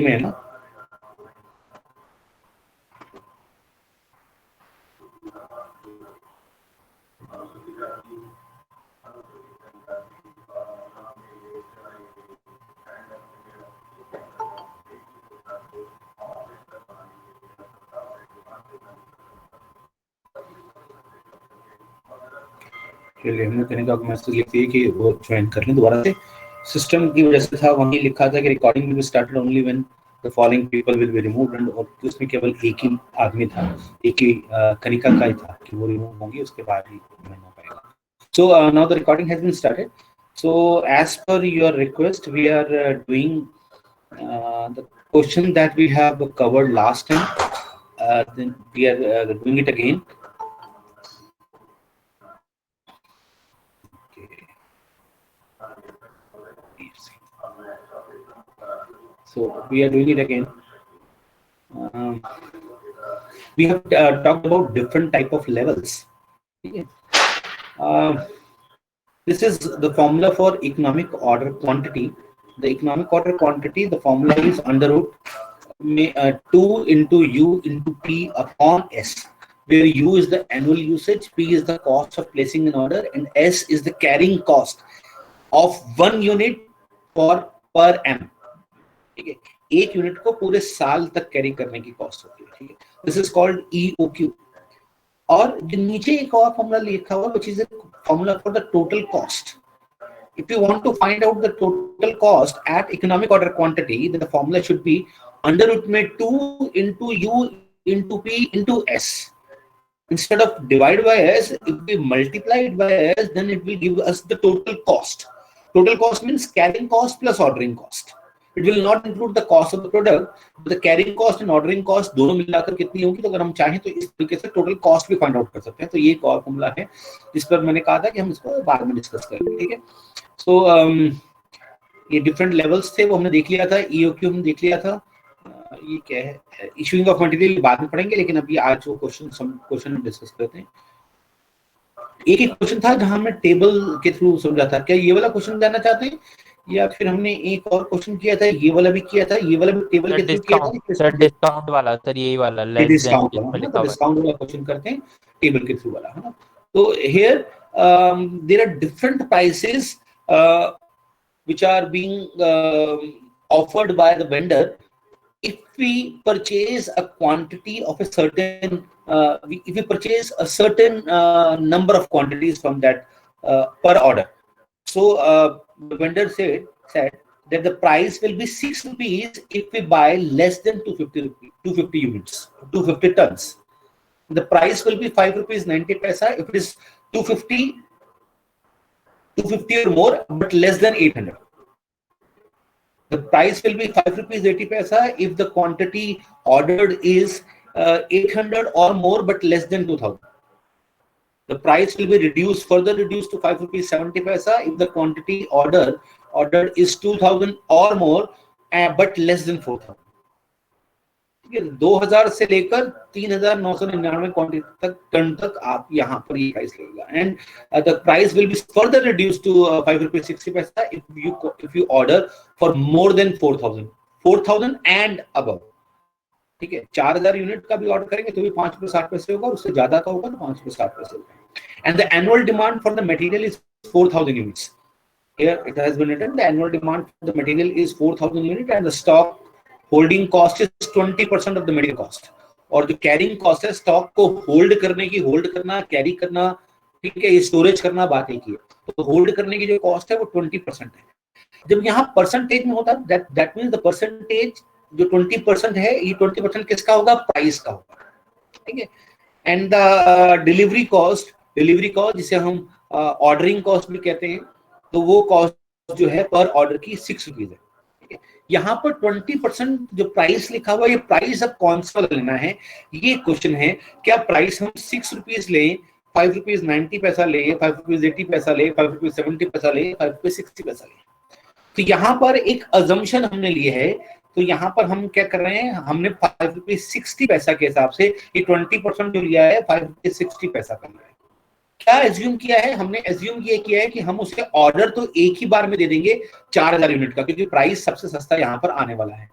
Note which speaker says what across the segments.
Speaker 1: में है ना? चलिए, हमने कनिका को मैसेज लिख दिया कि वो ज्वाइन कर लें दोबारा से। सिस्टम की वजह से था, वहीं लिखा था कि recording will be started only when the following people will be removed, and और उसमें केवल एक ही आदमी था, एक ही कनिका का ही था कि वो रिमूव होंगी, उसके बाद ही ज्वाइन हो पाएगा। So now the recording has been started. So as per your request, we are doing the question that we have covered last time. Then we are doing it again. Okay. So we are doing it again. We have talked about different type of levels. Okay. This is the formula for economic order quantity. The economic order quantity, the formula is under root 2 into U into P upon S, where U is the annual usage, P is the cost of placing an order, and S is the carrying cost of 1 unit for per M. ठीक है, एक unit को पूरे साल तक carry करने की cost होती है. ठीक है, दिस इज कॉल्ड EOQ. और नीचे एक और फॉर्मूला लिखा हुआ which is a formula for the total cost. If you want to find out the total cost at economic order quantity, then the formula should be under root में 2 into U into P into S. Instead of divide by S, if we multiply it by S, then it will give us the total cost. Total cost means carrying cost plus ordering cost. It will not include the cost of the product, but the carrying cost and ordering cost दोनों मिलाकर कितनी होगी. तो अगर हम चाहें तो इस तरीके से टोटल कॉस्ट भी फाइंड आउट कर सकते हैं. तो ये एक और फॉर्मूला है जिस पर मैंने कहा था कि हम इसको बाद में डिस्कस करेंगे. ठीक है, सो ये डिफरेंट लेवल्स थे, वो हमने देख लिया था. EOQ हमने देख लिया था. ये क्या है, इशूइंग ऑफ मटेरियल बाद में पढ़ेंगे, लेकिन अभी आज वो क्वेश्चन डिस्कस करते हैं. एक क्वेश्चन था जहां हमने टेबल के थ्रू समझा था. क्या ये वाला क्वेश्चन जानना चाहते हैं, या फिर हमने एक और क्वेश्चन किया था, ये वाला भी किया था, ये वाला भी टेबल के थ्रू किया था?
Speaker 2: सर डिस्काउंट वाला, सर यही वाला
Speaker 1: डिस्काउंट वाला, तो डिस्काउंट वाला क्वेश्चन करते हैं टेबल के थ्रू वाला, है ना. तो here there are different prices which are being offered by the vendor. If we purchase a quantity of a certain, if we purchase a certain number of quantities from that per order, so the vendor said that the price will be 6 rupees if we buy less than 250 units, 250 tons. The price will be 5 rupees 90 paisa if it is 250 or more, but less than 800. The price will be 5 rupees 80 paisa if the quantity ordered is 800 or more, but less than 2000. The price will be further reduced to 5 rupees 70 paisa if the quantity ordered is 2000 or more, but less than 4000. 2000 से लेकर 3999 quantity तक ton तक आप यहाँ पर ये price लगेगा. And the price will be further reduced to 5 rupees 60 paisa if you order for more than 4000 and above. ठीक है, 4000 यूनिट का भी ऑर्डर करेंगे तो भी 5 रुपए 60 पैसे होगा, उससे ज्यादा का होगा तो 5 रुपए 60 पैसे होगा. And the annual demand for the material is 4000 units. Here it has been written the annual demand for the material is 4000 unit and the stock holding cost is 20% of the medical cost. और जो carrying cost है, stock को hold करना, carry करना, ठीक है, ये storage करना, बात एक ही है. तो होल्ड करने की जो कॉस्ट है वो 20% है. जब यहाँ परसेंटेज में होता है, दैट मींस द परसेंटेज जो 20% है, ये 20% किसका होगा? प्राइस का होगा. ठीक है. एंड द डिलीवरी कॉस्ट जिसे हम ऑर्डरिंग कॉस्ट भी कहते हैं, तो वो कॉस्ट जो है पर ऑर्डर की 6 रुपीज है. यहाँ पर 20% जो प्राइस लिखा हुआ, ये प्राइस अब कौन सा लेना है, ये क्वेश्चन है. क्या प्राइस हम 6 रुपीज लें, 5 रुपीज 90 पैसा ले, 5 रुपीज 80 पैसा ले, 5 रुपीज 70 पैसा ले, 5 रुपीज 60 पैसा ले? तो यहाँ पर एक अजम्पशन हमने लिए है. तो यहाँ पर हम क्या कर रहे हैं, हमने 5 रुपीज 60 पैसा के हिसाब से ये 20% जो लिया है 5 रुपीज 60 पैसा का लिया है. क्या एज्यूम किया है हमने? एज्यूम ये किया है कि हम उसे ऑर्डर तो एक ही बार में दे देंगे 4000 यूनिट का, क्योंकि प्राइस सबसे सस्ता यहाँ पर आने वाला है.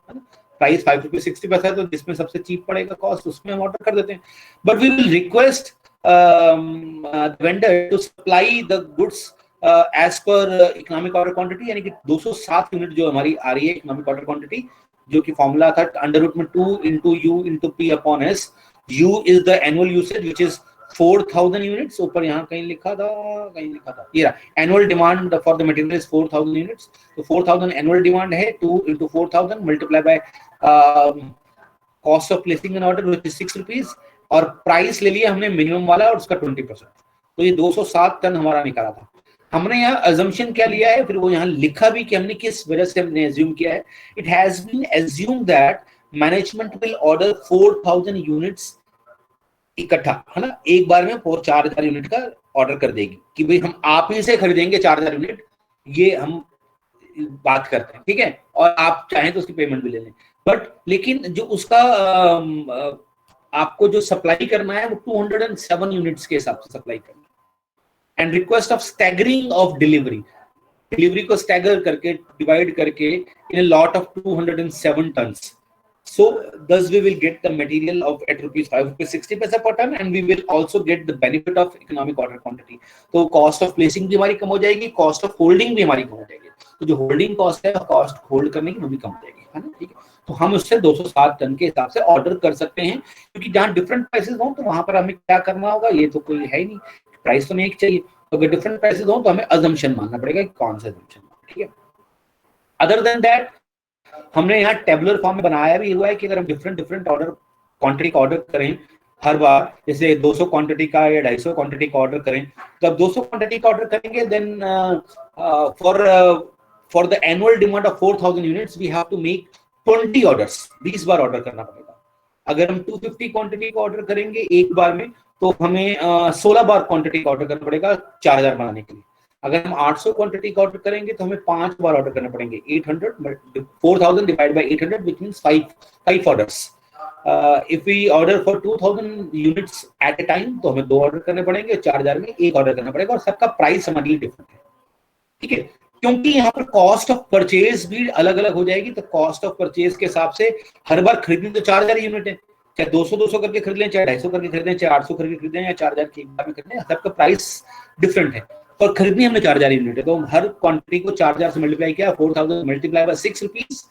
Speaker 1: प्राइस 5 रुपीज 60 पैसा है, तो जिसमें सबसे चीप पड़ेगा कॉस्ट उसमें हम ऑर्डर कर देते हैं. But we will request vendor to supply the goods as per economic order quantity, यानी कि 207 यूनिट जो हमारी आ रही है इकोनॉमिक ऑर्डर क्वांटिटी, जो कि फॉर्मूला था अंडर रूट में 2 into U into P upon S. U is the annual usage which is 4,000 units. ऊपर यहाँ कहीं लिखा था ये रहा, annual demand for the material is 4,000 units. तो 4,000 एनुअल डिमांड है, 2 into 4,000 multiply by cost of placing an order which is 6 rupees, और प्राइस ले लिया हमने मिनिमम वाला और उसका 20%. तो ये 207 टन हमारा निकाला था. हमने यहाँ अजम्पशन क्या लिया है, फिर वो यहाँ लिखा भी कि हमने किस वजह से हमने एज्यूम किया है. It has been assume that management will order 4,000 units इकट्ठा, है ना, एक बार में 4,000 यूनिट का ऑर्डर कर देगी कि भाई हम आप ही से खरीदेंगे 4,000 यूनिट, ये हम बात करते हैं, ठीक है, और आप चाहें तो उसकी पेमेंट भी ले लें. बट लेकिन जो उसका आपको जो सप्लाई करना है वो 207 यूनिट्स के हिसाब से सप्लाई करना है. And request of staggering of delivery को स्टैगर करके डिवाइड करके in a lot of 207 tons. So thus we will get the material of at rupees 5 rupees 60 paisa per ton, and we will also get the benefit of economic order quantity. तो cost of placing भी हमारी कम हो जाएगी, cost of holding भी हमारी कम हो जाएगी. तो जो holding cost है, cost hold करने की वो भी कम हो जाएगी, है ना, ठीक है. तो हम उससे 207 टन के हिसाब से ऑर्डर कर सकते हैं, क्योंकि जहाँ डिफरेंट प्राइसेस हों तो वहां पर हमें क्या करना होगा, ये तो कोई है ही नहीं, प्राइस तो नहीं एक चाहिए. तो अगर डिफरेंट प्राइसेस हों तो हमें अजम्पशन मानना पड़ेगा कि कौन सा अजम्पशन, ठीक है. अदर देन दैट हमने यहाँ टेबुलर फॉर्म में बनाया भी हुआ है कि अगर हम डिफरेंट ऑर्डर क्वांटिटी का ऑर्डर करें हर बार, जैसे 200 क्वांटिटी का या 250 क्वांटिटी का ऑर्डर करें, तो अब 200 क्वांटिटी का ऑर्डर करेंगे, then for the annual demand of 4,000 units we have to make 20 orders, 20 बार ऑर्डर करना पड़ेगा. अगर हम 250 क्वांटिटी का ऑर्डर करेंगे एक बार में, तो हमें 16 बार क्वांटिटी का ऑर्डर करना पड़ेगा 4,000 बनाने के लिए. अगर हम 800 क्वांटिटी का ऑर्डर करेंगे तो हमें 5 बार ऑर्डर करने पड़ेंगे. 4,000 divide by 800 which means 5 orders. If we order for 2,000 units at a time तो हमें 2 ऑर्डर करने पड़ेंगे, 4,000 में 1 ऑर्डर करना पड़ेगा, और सबका प्राइस हमारे लिए डिफरेंट है, ठीक है, क्योंकि यहाँ पर कॉस्ट ऑफ परचेज भी अलग अलग हो जाएगी. तो कॉस्ट ऑफ परचेज के हिसाब से हर बार खरीदनी तो 4,000 यूनिट है, चाहे 200 करके खरीद लें, चाहे 250 करके खरीदें, चाहे 800 करके खरीदें, या 4,000 की एक बार में खरीदें, सबका प्राइस डिफरेंट है. और खरीदनी हमने 4,000 यूनिट है, तो हर क्वांटिटी को 4,000 से मल्टीप्लाई किया, 4,000 multiply by 6 rupees,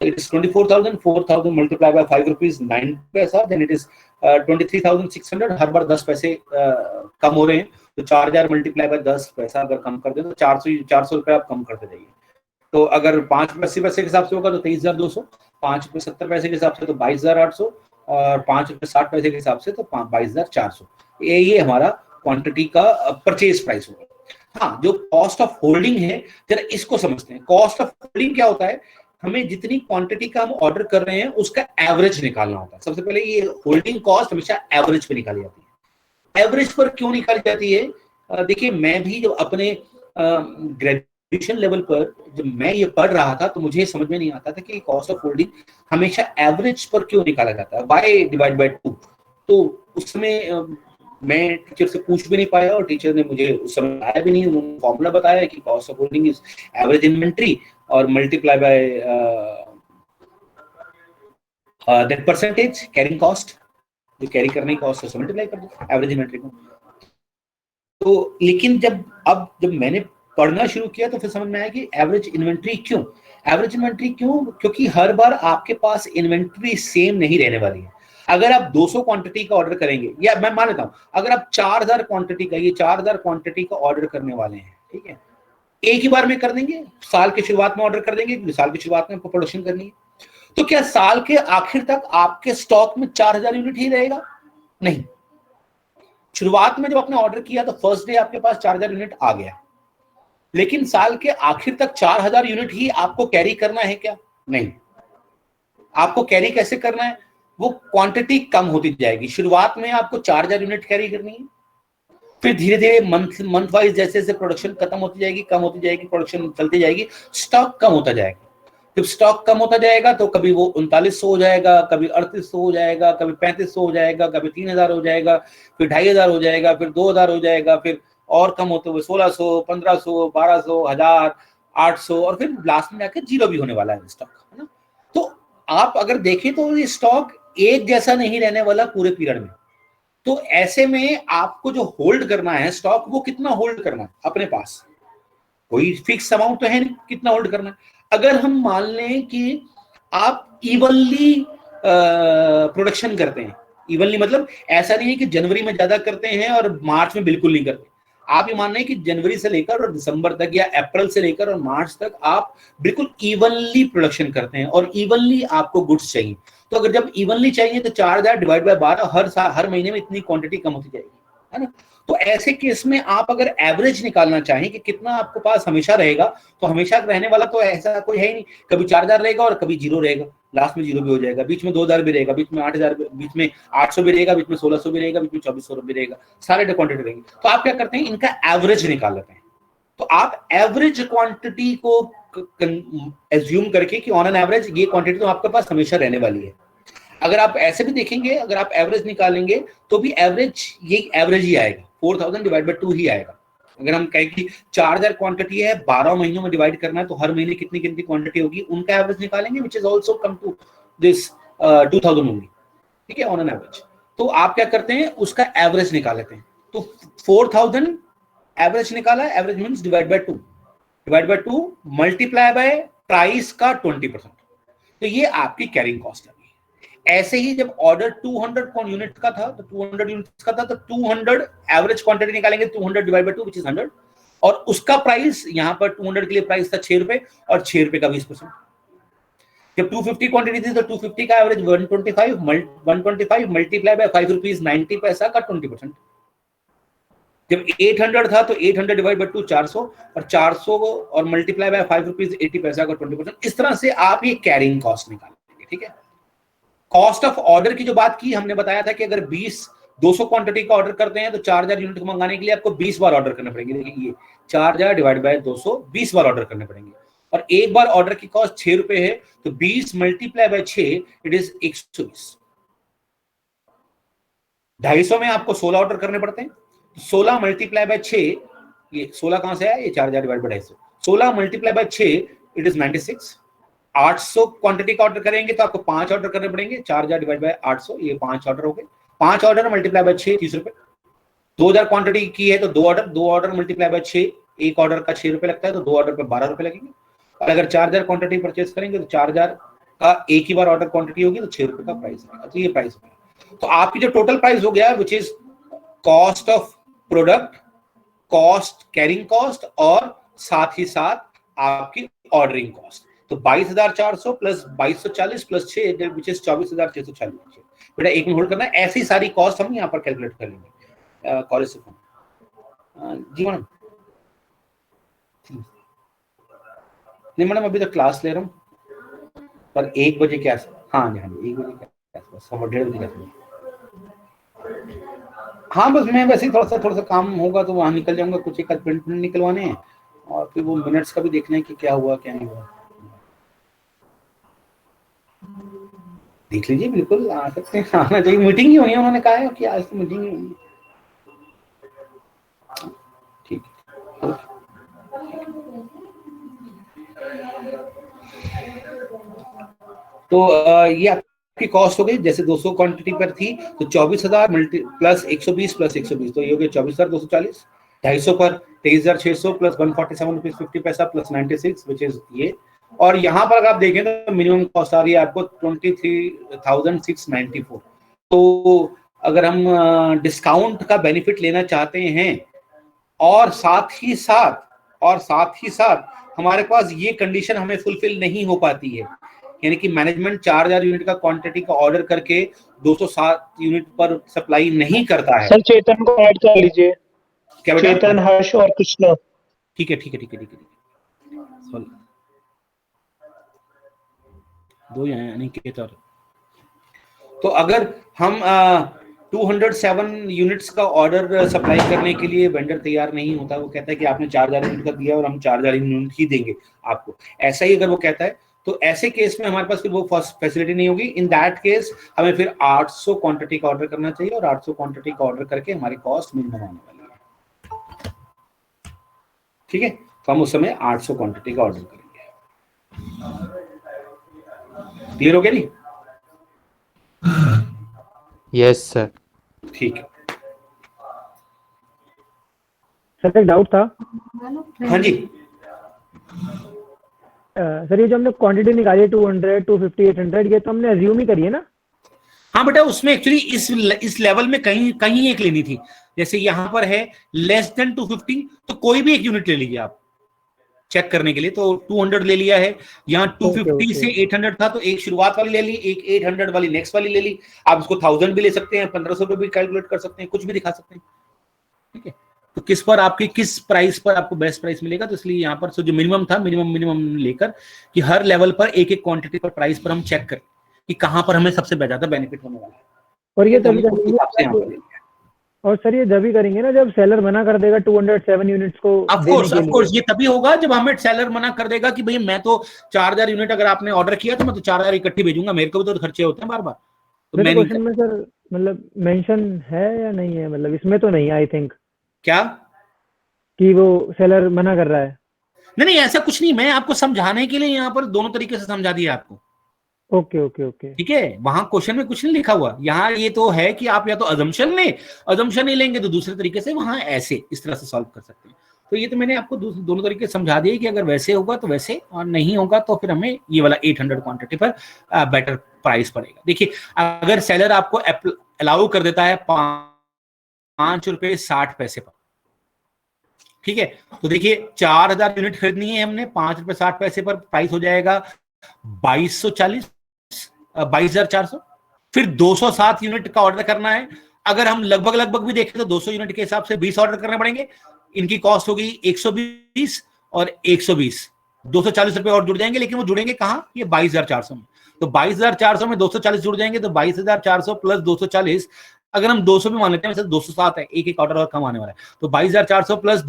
Speaker 1: it is 24,000. 4,000 multiply by 5 rupees 9 पैसा, देन इट इज 23,600. हर बार 10 पैसे कम हो रहे हैं, तो 4,000 मल्टीप्लाई बाय 10 पैसा अगर कम कर दें तो 400 रुपए आप कम करते जाइए. तो अगर 5 रुपए 80 पैसे के हिसाब से होगा तो 23,200, 5 रुपए 70 पैसे के हिसाब से तो 22,800, और 5 रुपए 60 पैसे के हिसाब से तो 22,400. ये हमारा क्वांटिटी का परचेज प्राइस होगा. हाँ, जो कॉस्ट ऑफ होल्डिंग है, जरा इसको समझते हैं. कॉस्ट ऑफ होल्डिंग क्या होता है, हमें जितनी क्वांटिटी का हम ऑर्डर कर रहे हैं उसका एवरेज निकालना होता है. सबसे पहले ये होल्डिंग कॉस्ट हमेशा एवरेज पे निकाली जाती है. एवरेज पर क्यों निकाली जाती है, देखिए, मैं भी जब अपने ग्रेजुएशन लेवल पर जब मैं ये पढ़ रहा था तो मुझे समझ में नहीं आता था कि कॉस्ट ऑफ होल्डिंग हमेशा एवरेज पर क्यों निकाला जाता है, बाय डिवाइड बाय 2. तो उस समय मैं टीचर से पूछ भी नहीं पाया, और टीचर ने मुझे उस समय बताया भी नहीं. उन्होंने फॉर्मूला बताया कि cost of holding is average inventory और multiply by that percentage carrying cost, जो कैरी करने की कॉस्ट है मल्टीप्लाई कर दो एवरेज इन्वेंट्री को. तो लेकिन जब मैंने पढ़ना शुरू किया तो फिर समझ में आया कि एवरेज इन्वेंट्री क्यों, क्योंकि हर बार आपके पास इन्वेंट्री सेम नहीं रहने वाली है. अगर आप 200 क्वांटिटी का ऑर्डर करेंगे, या मैं मान लेता हूं अगर आप 4,000 क्वांटिटी का, ये 4,000 क्वांटिटी का ऑर्डर करने वाले हैं, ठीक है, एक ही बार में कर देंगे, साल की शुरुआत में ऑर्डर कर देंगे, क्योंकि साल की शुरुआत में आपको प्रोडक्शन करनी है. तो क्या साल के आखिर तक आपके स्टॉक में 4,000 यूनिट ही रहेगा? नहीं. शुरुआत में जब आपने ऑर्डर किया तो फर्स्ट डे आपके पास 4,000 यूनिट आ गया, लेकिन साल के आखिर तक 4,000 यूनिट ही आपको कैरी करना है क्या? नहीं. आपको कैरी कैसे करना है, वो क्वांटिटी कम होती जाएगी. शुरुआत में आपको 4,000 यूनिट कैरी करनी है, फिर धीरे धीरे मंथ वाइज जैसे जैसे प्रोडक्शन खत्म होती जाएगी, कम होती जाएगी, प्रोडक्शन चलती जाएगी, स्टॉक कम होता जाएगा. जब स्टॉक कम होता जाएगा तो कभी वो 3900 हो जाएगा, कभी 3800 हो जाएगा, कभी 3500 हो जाएगा, कभी 3,000 हो जाएगा, फिर 2,500 हो जाएगा, फिर 2,000 हो जाएगा, फिर और कम होते हुए 1,600, 1,500, 1,200, 1,000, 800, और फिर लास्ट में जाकर जीरो भी होने वाला है स्टॉक, है ना. तो आप अगर देखें तो ये स्टॉक एक जैसा नहीं रहने वाला पूरे पीरियड में। तो ऐसे में आपको जो होल्ड करना है स्टॉक, वो कितना होल्ड करना है अपने पास, कोई फिक्स अमाउंट तो है नहीं कितना होल्ड करना है। अगर हम मान लें कि आप इवनली प्रोडक्शन करते हैं, इवनली मतलब ऐसा नहीं है कि जनवरी में ज्यादा करते हैं और मार्च में बिल्कुल नहीं करते। आप ये मान रहे हैं कि जनवरी से लेकर और दिसंबर तक या अप्रैल से लेकर और मार्च तक आप बिल्कुल इवनली प्रोडक्शन करते हैं और इवनली आपको गुड्स चाहिए। तो अगर जब इवनली चाहिए तो 4000 डिवाइड बाय 12, हर महीने में इतनी क्वांटिटी कम होती जाएगी, है ना। तो ऐसे केस में आप अगर एवरेज निकालना चाहें कि कितना आपके पास हमेशा रहेगा, तो हमेशा रहने वाला तो ऐसा कोई है ही नहीं। कभी 4000 रहेगा और कभी 0 रहेगा, लास्ट में 0 भी हो जाएगा, बीच में 2000 भी रहेगा, बीच में 8000, बीच में 800 भी रहेगा, बीच में 1600 भी रहेगा, बीच में 2400 भी रहेगा, सारे क्वांटिटी रहेंगे। तो आप क्या करते हैं, इनका एवरेज निकाल लेते हैं। तो आप एवरेज क्वांटिटी को एज्यूम करके कि ऑन एन एवरेज ये क्वांटिटी तो आपके पास हमेशा रहने वाली है। अगर आप ऐसे भी देखेंगे, अगर आप एवरेज निकालेंगे तो भी एवरेज ये एवरेज ही आएगा, 4000 डिवाइड बाय 2 ही आएगा। अगर हम कहें कि 4000 क्वांटिटी है, 12 महीनों में डिवाइड करना है, तो हर महीने कितनी कितनी क्वांटिटी होगी उनका एवरेज निकालेंगे, which is also come to this 2000 होंगी, ठीक है, ऑन एन एवरेज। तो आप क्या करते हैं, उसका एवरेज निकाल लेते हैं। तो 4000 एवरेज निकाला, average means divide by 2 multiply by price का 20%। तो ये आपकी कैरिंग कॉस्ट है। ऐसे ही जब ऑर्डर 200 यूनिट का था तो 200 यूनिट्स का था तो 200 एवरेज क्वांटिटी निकालेंगे, 200 डिवाइड बाय 2 विच इज 100, और उसका प्राइस यहां पर 200 के लिए प्राइस था 6 रुपए और 6 रुपए का 20%। जब 250 क्वांटिटी थी तो 250 का एवरेज 125 मल्टीप्लाई बाय 5 रुपीज 90 पैसा का 20%। जब 800 था तो 800 डिवाइड बाय 2 400 और 400 और मल्टीप्लाई बाय 5 रुपीज 80 पैसा का 20%। इस तरह से आप ये कैरिंग कॉस्ट निकालेंगे, ठीक है। कॉस्ट ऑफ ऑर्डर की जो बात की, हमने बताया था कि अगर 200 क्वांटिटी का ऑर्डर करते हैं तो 4000 यूनिट को मंगाने के लिए आपको 20 बार ऑर्डर करने पड़ेंगे। देखिए ये 4000 डिवाइड बाय 200, 20 बार ऑर्डर करने पड़ेंगे, और एक बार ऑर्डर की कॉस्ट 6 रुपए है, तो 20 मल्टीप्लाई बाय 6 इट इज 120। 250 में आपको 16 ऑर्डर करने पड़ते हैं, 16 मल्टीप्लाई बाय 6, ये 16 कहां से आया, ये 4000 divide by 250, 16 multiply by 6 it is 96। 800 quantity का ऑर्डर करेंगे तो आपको 5 ऑर्डर करने पड़ेंगे, 4000 डिवाइड बाय 800, ये 5 ऑर्डर हो गए, 5 ऑर्डर मल्टीप्लाई बाय 6 30 रुपए। 2000 क्वांटिटी की है तो 2 ऑर्डर मल्टीप्लाई बाय 6, एक ऑर्डर का 6 रुपए लगता है, तो 2 ऑर्डर पे 12 रुपए लगेंगे। और अगर 4000 क्वांटिटी परचेस करेंगे तो 4000 का एक ही बार ऑर्डर क्वांटिटी होगी तो 6 रुपए का प्राइस है। तो ये प्राइस है। तो आपकी जो टोटल प्राइस हो गया which is cost of product, cost, carrying cost और साथ ही साथ आपकी ऑर्डरिंग कॉस्ट। तो 22400 प्लस 2240 प्लस 6 विच इज 24640। बेटा एक मिनट होल्ड करना है, ऐसी सारी कॉस्ट हम यहाँ पर कैलकुलेट कर लेंगे कॉलेज से फोन। जी मैडम, नहीं मैडम अभी तो क्लास ले रहा हूँ, पर 1 बजे क्या, हाँ जी हाँ जी 1 बजे क्या, 1:30 बजे क्या, हाँ बस मैं वैसे ही थोड़ा सा काम होगा तो वहां निकल जाऊंगा, कुछ एक प्रिंट निकलवाने हैं और फिर वो मिनट्स का भी देखना है कि क्या हुआ क्या नहीं हुआ। देख लीजिए, बिल्कुल आ सकते हैं, आना चाहिए। मीटिंग ही हुई है, उन्होंने कहा है कि आज तो मीटिंग ही हुई है, ठीक है। तो ये आपकी कॉस्ट हो गई, जैसे 200 क्वांटिटी पर थी तो 24000 मल्टी प्लस 120 प्लस 120, तो ये हो गया 24240। 250 पर 23600 प्लस 147 रुपीज 50 पैसा प्लस 96 विच इज ये। और यहाँ पर अगर आप देखें तो मिनिमम कॉस्ट आ रही है आपको 23,694। तो अगर हम डिस्काउंट का बेनिफिट लेना चाहते हैं और साथ ही साथ हमारे पास ये कंडीशन हमें फुलफिल नहीं हो पाती है, यानी कि मैनेजमेंट 4000 यूनिट का क्वांटिटी का ऑर्डर करके 207 यूनिट पर सप्लाई नहीं करता है।
Speaker 3: सर चेतन को ऐड कर लीजिए,
Speaker 1: क्या बेटा?
Speaker 3: चेतन, हर्ष और कृष्णा।
Speaker 1: ठीक है, सॉरी, 2 ही हैं अनिकेत और। तो अगर हम 207 यूनिट्स का ऑर्डर सप्लाई करने के लिए वेंडर तैयार नहीं होता, वो कहता है कि आपने 4000 यूनिट का दिया और हम 4000 यूनिट ही देंगे आपको, ऐसा ही अगर वो कहता है, तो ऐसे केस में हमारे पास फिर वो फैसिलिटी नहीं होगी। इन दैट केस हमें फिर 800 क्वांटिटी का ऑर्डर करना चाहिए और 800 क्वांटिटी का ऑर्डर करके हमारी कॉस्ट मिनिमम आने वाली है, ठीक है। तो हम उस समय 800 क्वांटिटी का ऑर्डर करेंगे। क्लियर हो गया नहीं?
Speaker 2: Yes sir.
Speaker 1: ठीक है।
Speaker 3: सर एक डाउट था।
Speaker 1: हाँ जी,
Speaker 3: सर ये जो हमने क्वांटिटी निकाली है 200, 250, 800, ये तो हमने अज्यूम ही करी है ना?
Speaker 1: हाँ बेटा, उसमें एक्चुअली इस लेवल में कहीं कहीं एक लेनी थी। जैसे यहां पर है लेस देन 250, तो कोई भी एक यूनिट ले लीजिए आप चेक करने के लिए। तो 200 ले लिया है, यहाँ 250 से 800 था, तो एक शुरुआत वाली ले ली, एक 800 वाली नेक्स्ट वाली ले ली। आप इसको 1000 भी ले सकते हैं, 1500 पे भी कैलकुलेट कर सकते हैं, कुछ भी दिखा सकते हैं। ठीक है, तो किस पर आपकी किस प्राइस पर आपको बेस्ट प्राइस मिलेगा, तो इसलिए यहाँ पर जो मिनिमम था, मिनिमम लेकर कि हर लेवल पर एक एक क्वांटिटी पर प्राइस पर हम चेक करें कि कहां पर हमें सबसे ज्यादा बेनिफिट होने वाला है।
Speaker 3: और ये
Speaker 1: तो
Speaker 3: तभी
Speaker 1: हमने उस हिसाब से यहाँ पर ले लिया।
Speaker 3: और सर ये जब भी करेंगे ना जब सेलर मना कर देगा 207 यूनिट्स को देने के
Speaker 1: ऑफ कोर्स
Speaker 3: लिए।
Speaker 1: ये तभी होगा जब हमें सेलर मना कर देगा कि भाई मैं तो 4000 यूनिट अगर आपने ऑर्डर किया तो मैं तो 4000 इकट्ठी भेजूंगा, मेरे को भी तो खर्चे होते हैं बार बार, तो मैं नहीं
Speaker 3: क्वेश्चन में सर मतलब मेंशन है या नहीं है, मतलब इसमें तो नहीं आई थिंक
Speaker 1: क्या
Speaker 3: कि वो सेलर मना कर रहा है।
Speaker 1: नहीं ऐसा कुछ नहीं, मैं आपको समझाने के लिए यहाँ पर दोनों तरीके से समझा दिया आपको।
Speaker 3: Okay okay okay.
Speaker 1: ठीक है, वहां क्वेश्चन में कुछ नहीं लिखा हुआ, यहाँ ये तो है कि आप या तो अजम्पशन लें, अजम्पशन नहीं लेंगे तो दूसरे तरीके से वहां ऐसे इस तरह से सॉल्व कर सकते हैं। तो ये तो मैंने आपको दोनों तरीके समझा दिए कि अगर वैसे होगा तो वैसे, और नहीं होगा तो फिर हमें ये वाला 800 क्वांटिटी पर बेटर प्राइस पड़ेगा। देखिए, अगर सेलर आपको अलाउ कर देता है 5.60 पर, ठीक है, तो देखिए 4000 यूनिट खरीदनी है हमने, 5.60 पर प्राइस हो जाएगा 2240, 22,400। फिर 207 यूनिट का ऑर्डर करना है, अगर हम लगभग भी देखें तो 200 यूनिट के हिसाब से 20 ऑर्डर करने पड़ेंगे। इनकी कॉस्ट होगी 120 और 120, 240 रुपए और जुड़ जाएंगे, लेकिन वो जुड़ेंगे कहां, ये 22,400 में। तो 22,400 में 240 जुड़ जाएंगे, तो 22,400 प्लस 240, अगर हम 200 भी मान लेते हैं, वैसे 207 है, एक ऑर्डर और कम आने वाला है, तो 22,400 प्लस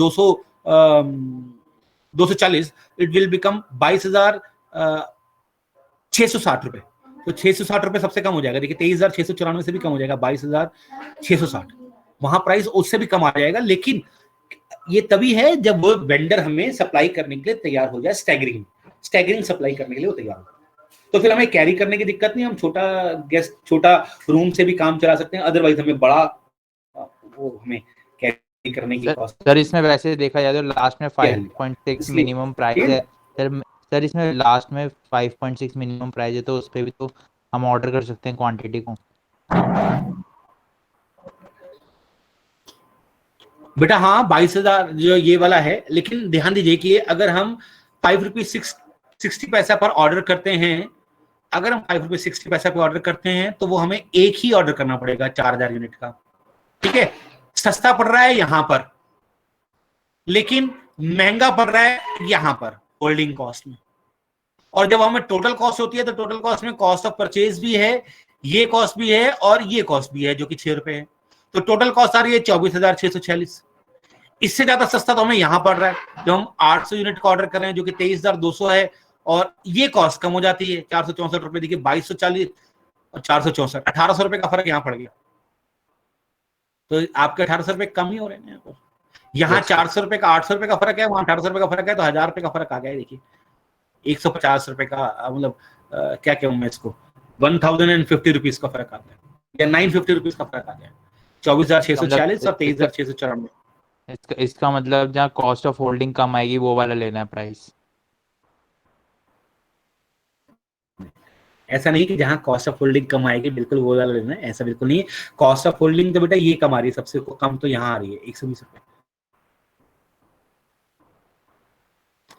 Speaker 1: 240, इट विल बिकम 22,660 रुपए। तो 660 रुपए सबसे कम हो जाएगा। देखिए 23,694 से भी कम हो जाएगा, 22,660, वहां प्राइस उससे भी कम आ जाएगा। लेकिन ये तभी है जब वो वेंडर हमें सप्लाई करने के लिए तैयार हो जाए, स्टैगरिंग सप्लाई करने के लिए वो तैयार हो, तो फिर हमें कैरी करने की दिक्कत नहीं, हम छोटा रूम से भी काम चला सकते हैं। अदरवाइज हमें बड़ा वो हमें कैरी करने की कॉस्ट।
Speaker 2: सर इसमें वैसे देखा जाए तो लास्ट में 5.6 मिनिमम प्राइस है सर इसमें लास्ट में 5.6 मिनिमम प्राइस है, तो उस पर भी तो हम ऑर्डर कर सकते हैं क्वांटिटी को।
Speaker 1: बेटा हाँ, 22,000 जो ये वाला है, लेकिन ध्यान दीजिए कि अगर हम 5 रुपीज 60 पैसा पर ऑर्डर करते हैं, अगर हम 5 रुपीज 60 पैसा पर ऑर्डर करते हैं तो वो हमें एक ही ऑर्डर करना पड़ेगा 4000 यूनिट का। ठीक है, सस्ता पड़ रहा है यहां पर, लेकिन महंगा पड़ रहा है यहां पर होल्डिंग कॉस्ट में। और जब हमें टोटल कॉस्ट होती है तो टोटल कॉस्ट में कॉस्ट ऑफ परचेज भी है, ये कॉस्ट भी है और ये कॉस्ट भी है जो कि 6 रुपए है, तो टोटल कॉस्ट आ रही है 24,646। इससे ज्यादा सस्ता तो हमें यहां पड़ रहा है, जो हम 800 यूनिट का ऑर्डर कर रहे हैं जो कि 23,200 है, और ये कॉस्ट कम हो जाती है 464 रुपए। देखिए 2240 और 464, 1800 रुपए का फर्क यहां पड़ गया। तो आपके 1800 रुपए कम ही हो रहे हैं यहाँ 400 रुपए का 800 रुपए का फर्क है, वहां 1800 रुपए का फर्क है, तो 1000 रुपए का फर्क आ गया है। देखिए 150 रुपए का, मतलब क्या कहूं मैं इसको, 1050 रुपीज का फर्क आता है, या 950 रुपीज का फर्क आ गया, 24,646 और 23,694।
Speaker 2: इसका मतलब जहाँ कॉस्ट ऑफ होल्डिंग कम आएगी वो वाला लेना है प्राइस।
Speaker 1: ऐसा नहीं कि जहां कॉस्ट ऑफ होल्डिंग कम आएगी बिल्कुल वो वाला लेना है, ऐसा बिल्कुल नहीं है। कॉस्ट ऑफ होल्डिंग तो बेटा ये कम आ रही है, सबसे कम तो यहाँ आ रही है 120 रुपए,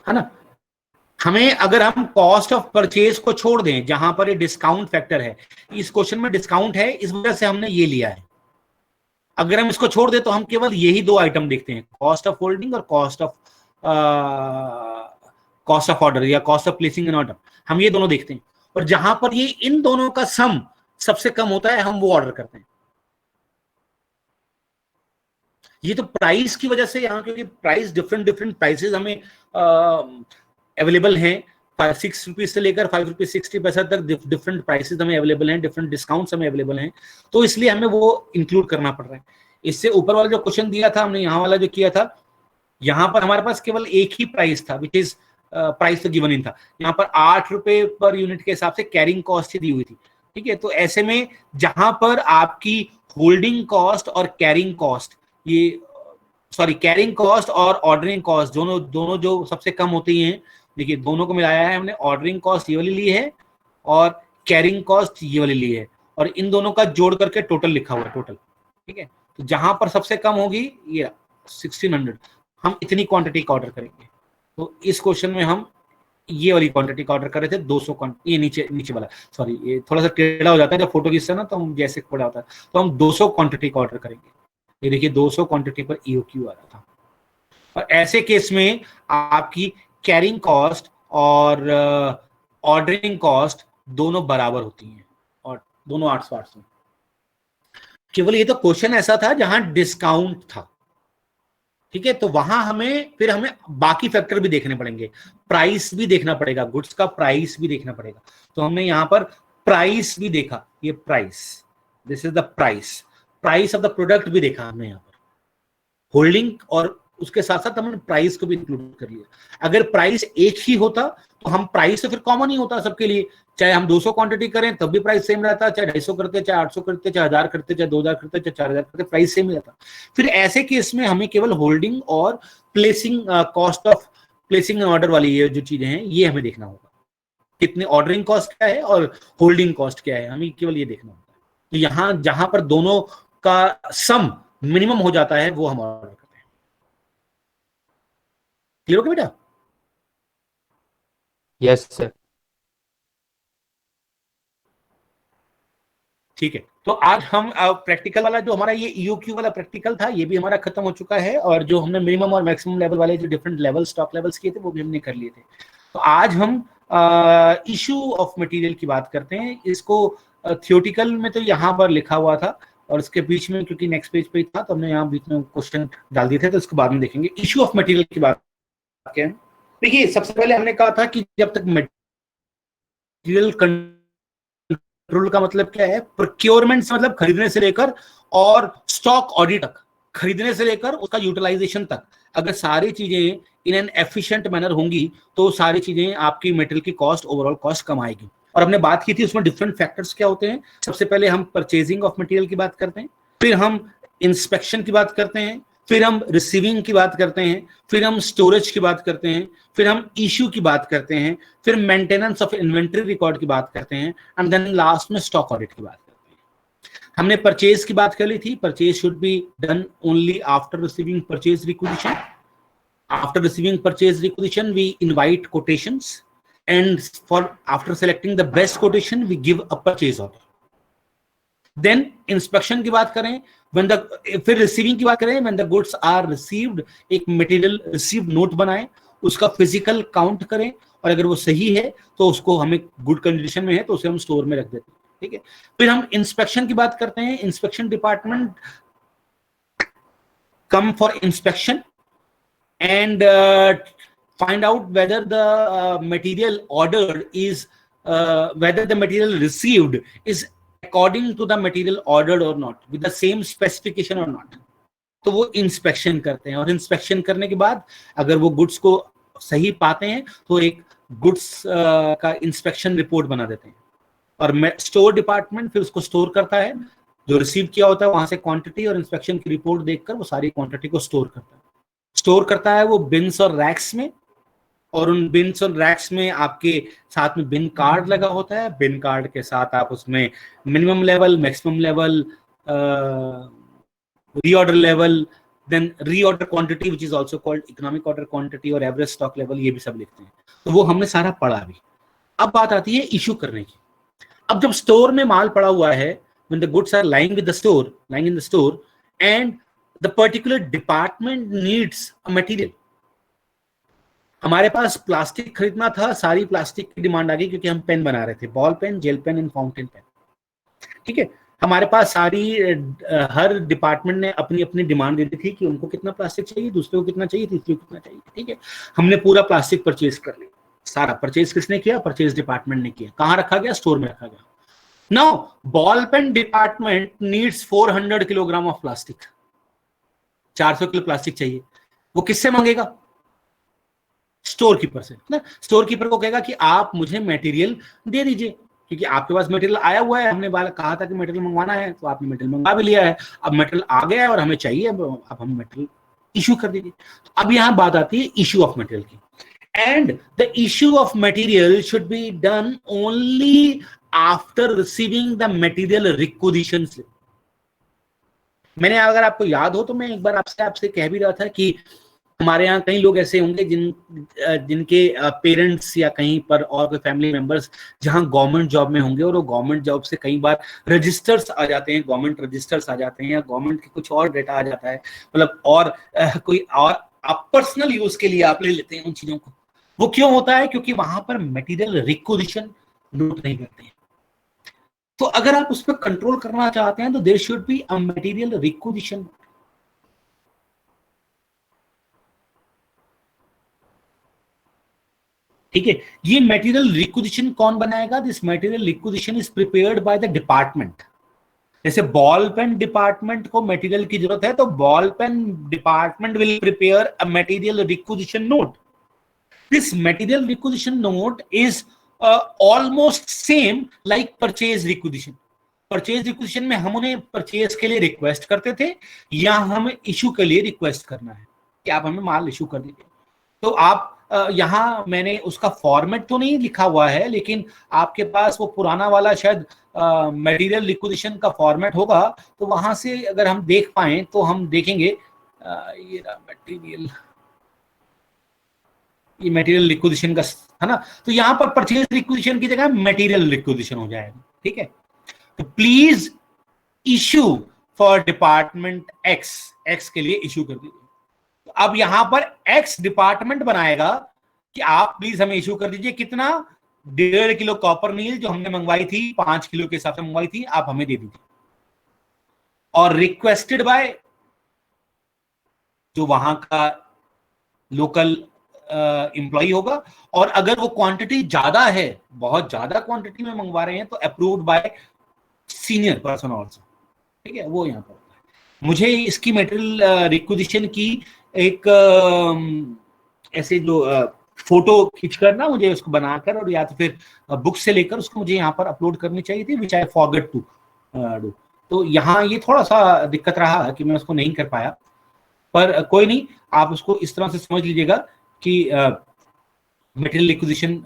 Speaker 1: है ना। हमें अगर हम कॉस्ट ऑफ परचेज को छोड़ दें, जहां पर ये डिस्काउंट फैक्टर है, इस क्वेश्चन में डिस्काउंट है, इस वजह से हमने ये लिया है। अगर हम इसको छोड़ दें तो हम केवल यही दो आइटम देखते हैं, कॉस्ट ऑफ होल्डिंग और कॉस्ट ऑफ ऑर्डर या cost of placing an order, हम ये दोनों देखते हैं। और जहां पर ये इन दोनों का सम सबसे कम होता है हम वो ऑर्डर करते हैं। ये तो प्राइस की वजह से यहाँ, क्योंकि प्राइस डिफरेंट प्राइसेस हमें अवेलेबल हैं, 6 रुपीज से लेकर 5 रुपीज 60 पैसा तक डिफरेंट प्राइसेस हमें अवेलेबल हैं, डिफरेंट डिस्काउंट्स हमें अवेलेबल हैं, तो इसलिए हमें वो इंक्लूड करना पड़ रहा है। इससे ऊपर वाला जो क्वेश्चन दिया था हमने, यहाँ वाला जो किया था, यहाँ पर हमारे पास केवल एक ही प्राइस था, विच इज प्राइस तो गिवन इन था, यहाँ पर 8 रुपए पर यूनिट के हिसाब से कैरिंग कॉस्ट दी हुई थी, ठीक है। तो ऐसे में जहां पर आपकी होल्डिंग कॉस्ट और कैरिंग कॉस्ट, ये सॉरी कैरिंग कॉस्ट और ऑर्डरिंग कॉस्ट दोनों जो सबसे कम होती हैं, देखिए दोनों को मिलाया है हमने, ऑर्डरिंग कॉस्ट ये वाली ली है और कैरिंग कॉस्ट ये वाली ली है, और इन दोनों का जोड़ करके टोटल लिखा हुआ है टोटल, ठीक है। तो जहां पर सबसे कम होगी ये 1600, हम इतनी क्वांटिटी का ऑर्डर करेंगे। तो इस क्वेश्चन में हम ये वाली क्वांटिटी का ऑर्डर कर रहे थे 200, ये नीचे वाला, सॉरी ये थोड़ा सा टेढ़ा हो जाता है जब फोटो खींचते हैं ना, तो हम जैसे पड़ा होता है, तो हम 200 क्वांटिटी का ऑर्डर करेंगे। ये देखिए 200 क्वांटिटी पर EOQ आ रहा था। और ऐसे केस में आपकी कैरिंग कॉस्ट और ऑर्डरिंग कॉस्ट दोनों बराबर होती हैं, और दोनों 800 में। केवल ये तो क्वेश्चन ऐसा था जहां डिस्काउंट था, ठीक है। तो वहां हमें बाकी फैक्टर भी देखने पड़ेंगे, प्राइस भी देखना पड़ेगा, गुड्स का प्राइस भी देखना पड़ेगा। तो हमने यहां पर प्राइस भी देखा, ये price, this is the price of the product भी देखा हमने यहाँ पर, होल्डिंग और उसके साथ साथ हमने प्राइस को भी इंक्लूड कर लिया। अगर प्राइस एक ही होता तो हम प्राइस तो फिर कॉमन ही होता सबके लिए, चाहे हम 200 क्वांटिटी करें तब भी प्राइस सेम रहता, चाहे 250 करते, चाहे 800 करते, चाहे 1000 करते, चाहे 2000 करते, चाहे 4000 करते, प्राइस सेम ही रहता। फिर ऐसे केस में हमें केवल होल्डिंग और placing cost of placing order वाली ये जो चीजें हैं ये हमें देखना होगा, कितने ऑर्डरिंग कॉस्ट क्या है और होल्डिंग कॉस्ट क्या है, हमें केवल ये देखना होगा। तो यहां जहां पर दोनों का सम मिनिमम हो जाता है वो हम ऑर्डर करते हैं। क्लियर हो गया बेटा?
Speaker 2: Yes sir.
Speaker 1: ठीक है, तो आज हम प्रैक्टिकल वाला जो हमारा ये EOQ वाला प्रैक्टिकल था ये भी हमारा खत्म हो चुका है, और जो हमने मिनिमम और मैक्सिमम लेवल वाले जो डिफरेंट लेवल स्टॉक लेवल्स किए थे वो भी हमने कर लिए थे। तो आज हम इशू ऑफ मटेरियल की बात करते हैं। इसको थियोटिकल में तो यहाँ पर लिखा हुआ था, और इसके बीच में क्योंकि नेक्स्ट पेज पे था तो हमने यहाँ बीच में क्वेश्चन डाल दिए थे, तो इसको बाद में देखेंगे। इशू ऑफ मटेरियल की बात क्या है, देखिए सबसे पहले हमने कहा था कि जब तक मटेरियल कंट्रोल का मतलब क्या है, प्रोक्योरमेंट से मतलब खरीदने से लेकर और स्टॉक ऑडिट तक, खरीदने से लेकर उसका यूटिलाइजेशन तक, अगर सारी चीजें इन एन एफिशिएंट मैनर होंगी तो सारी चीजें आपकी मटेरियल की कॉस्ट, ओवरऑल कॉस्ट कम आएगी। और हमने बात की थी उसमें डिफरेंट फैक्टर्स क्या होते हैं। सबसे पहले हम परचेजिंग ऑफ मटेरियल की बात करते हैं, फिर हम इंस्पेक्शन की बात करते हैं, फिर हम रिसीविंग की बात करते हैं, फिर हम स्टोरेज की बात करते हैं, फिर हम इश्यू की बात करते हैं, फिर मेंटेनेंस ऑफ इन्वेंट्री रिकॉर्ड की बात करते हैं, एंड देन लास्ट में स्टॉक ऑडिट की बात करते हैं। हमने परचेज की बात कर ली थी, purchase should be done only after receiving purchase requisition. After receiving purchase requisition, we invite quotations, and after selecting the best quotation, we give a purchase order. Then inspection की बात करें, फिर receiving की बात करें, when the goods are received, एक material received note बनाएं, उसका physical count करें, और अगर वो सही है तो उसको हमें good condition में है तो उसे हम स्टोर में रख देते हैं, ठीक है। फिर हम inspection की बात करते हैं, inspection department come for inspection and find out whether the material ordered is whether the material received is according to the material ordered or not, with the same specification or not. तो वो inspection करते हैं, और inspection करने के बाद अगर वो गुड्स को सही पाते हैं तो एक गुड्स का इंस्पेक्शन रिपोर्ट बना देते हैं, और स्टोर डिपार्टमेंट फिर उसको स्टोर करता है, जो रिसीव किया होता है वहां से क्वांटिटी और इंस्पेक्शन की रिपोर्ट देखकर वो सारी क्वांटिटी को स्टोर करता है वो बिन्स और रैक्स में, और उन बिन्स और रैक्स में आपके साथ में बिन कार्ड लगा होता है। बिन कार्ड के साथ आप उसमें minimum level, maximum level, reorder level, then reorder quantity which is also called economic order quantity, और एवरेज स्टॉक लेवल, ये भी सब लिखते हैं। तो वो हमने सारा पढ़ा भी। अब बात आती है इशू करने की। अब जब स्टोर में माल पड़ा हुआ है, when the goods are lying in the store and the particular department needs a material, हमारे पास प्लास्टिक खरीदना था, सारी प्लास्टिक की डिमांड आ गई क्योंकि हम पेन बना रहे थे, ball pen, gel pen and fountain pen, ठीक है। हमारे पास सारी हर डिपार्टमेंट ने अपनी अपनी डिमांड दे दी थी कि उनको कितना प्लास्टिक चाहिए, दूसरे को कितना चाहिए, तीसरे को कितना चाहिए, ठीक है। हमने पूरा प्लास्टिक परचेज कर लिया। सारा परचेज किसने किया? परचेज डिपार्टमेंट ने किया। कहाँ रखा गया? स्टोर में रखा गया। Now ball pen department needs 400 kilogram of plastic, 400 kilo plastic चाहिए। वो किससे मांगेगा? स्टोर कीपर से ना। स्टोर कीपर को कहेगा कि आप मुझे मटेरियल दे दीजिए, क्योंकि आपके पास मटेरियल आया हुआ है, हमने कहा था कि मटेरियल मंगवाना है, तो आपने मटेरियल मंगवा भी लिया है, अब मटेरियल आ गया है और हमें चाहिए, अब हम मटेरियल इशू कर दीजिए। तो अब यहाँ बात आती है इशू ऑफ मटेरियल की, and the issue of material should be done only after receiving the material requisition slip. मैंने, अगर आपको याद हो तो मैं एक बार आपसे कह भी रहा था कि हमारे यहाँ कई लोग ऐसे होंगे जिनके पेरेंट्स या कहीं पर और कोई फैमिली मेंबर्स जहां गवर्नमेंट जॉब में होंगे, और वो गवर्नमेंट जॉब से कई बार रजिस्टर्स आ जाते हैं, गवर्नमेंट रजिस्टर्स आ जाते हैं, या गवर्नमेंट के कुछ और डेटा आ जाता है, मतलब और कोई और आप पर्सनल यूज के लिए आप ले लेते हैं उन चीजों को। वो क्यों होता है? क्योंकि वहां पर मटेरियल रिक्विजिशन नोट नहीं करते हैं। तो अगर आप उस पर कंट्रोल करना चाहते हैं तो there should be a material requisition. ठीक है, ये मटेरियल रिक्विजिशन कौन बनाएगा? This material requisition is prepared by the department. जैसे बॉल पेन डिपार्टमेंट को मटेरियल की जरूरत है, तो ball pen department will prepare a material requisition note. This material requisition note is almost same like purchase requisition. Purchase requisition में हम उन्हें purchase के लिए रिक्वेस्ट करते थे, या हमें इशू के लिए रिक्वेस्ट करना है कि आप हमें माल इशू कर दीजिए। तो आप यहाँ मैंने उसका फॉर्मेट तो नहीं लिखा हुआ है, लेकिन आपके पास वो पुराना वाला शायद मटेरियल रिक्विजिशन का फॉर्मेट होगा, तो वहां से अगर हम देख पाए तो हम देखेंगे ये मटेरियल रिक्विजिशन का है ना। तो यहाँ पर परचेज रिक्विजिशन की जगह मटेरियल रिक्विजिशन हो जाएगा। ठीक है, तो please issue for department x के लिए इशू कर दीजिए। तो अब यहां पर एक्स डिपार्टमेंट बनाएगा कि आप प्लीज हमें इशू कर दीजिए कितना, 1.5 किलो कॉपर नील जो हमने मंगवाई थी, 5 किलो के हिसाब से मंगवाई थी, आप हमें दे दीजिए। और रिक्वेस्टेड बाय जो वहां का लोकल एम्प्लॉय होगा, और अगर वो क्वांटिटी ज्यादा है, बहुत ज्यादा क्वांटिटी में मंगवा रहे हैं, तो approved by senior person also. ठीक है, वो यहां पर मुझे इसकी मटेरियल रिक्विजिशन की एक ऐसे जो फोटो खींचकर ना, मुझे उसको बनाकर और या तो फिर बुक से लेकर उसको मुझे यहाँ पर अपलोड करनी चाहिए थी, विच आई फॉरगेट टू डू। तो यहाँ ये थोड़ा सा दिक्कत रहा कि मैं उसको नहीं कर पाया, पर कोई नहीं, आप उसको इस तरह से समझ लीजिएगा कि मटेरियल रिक्विजिशन,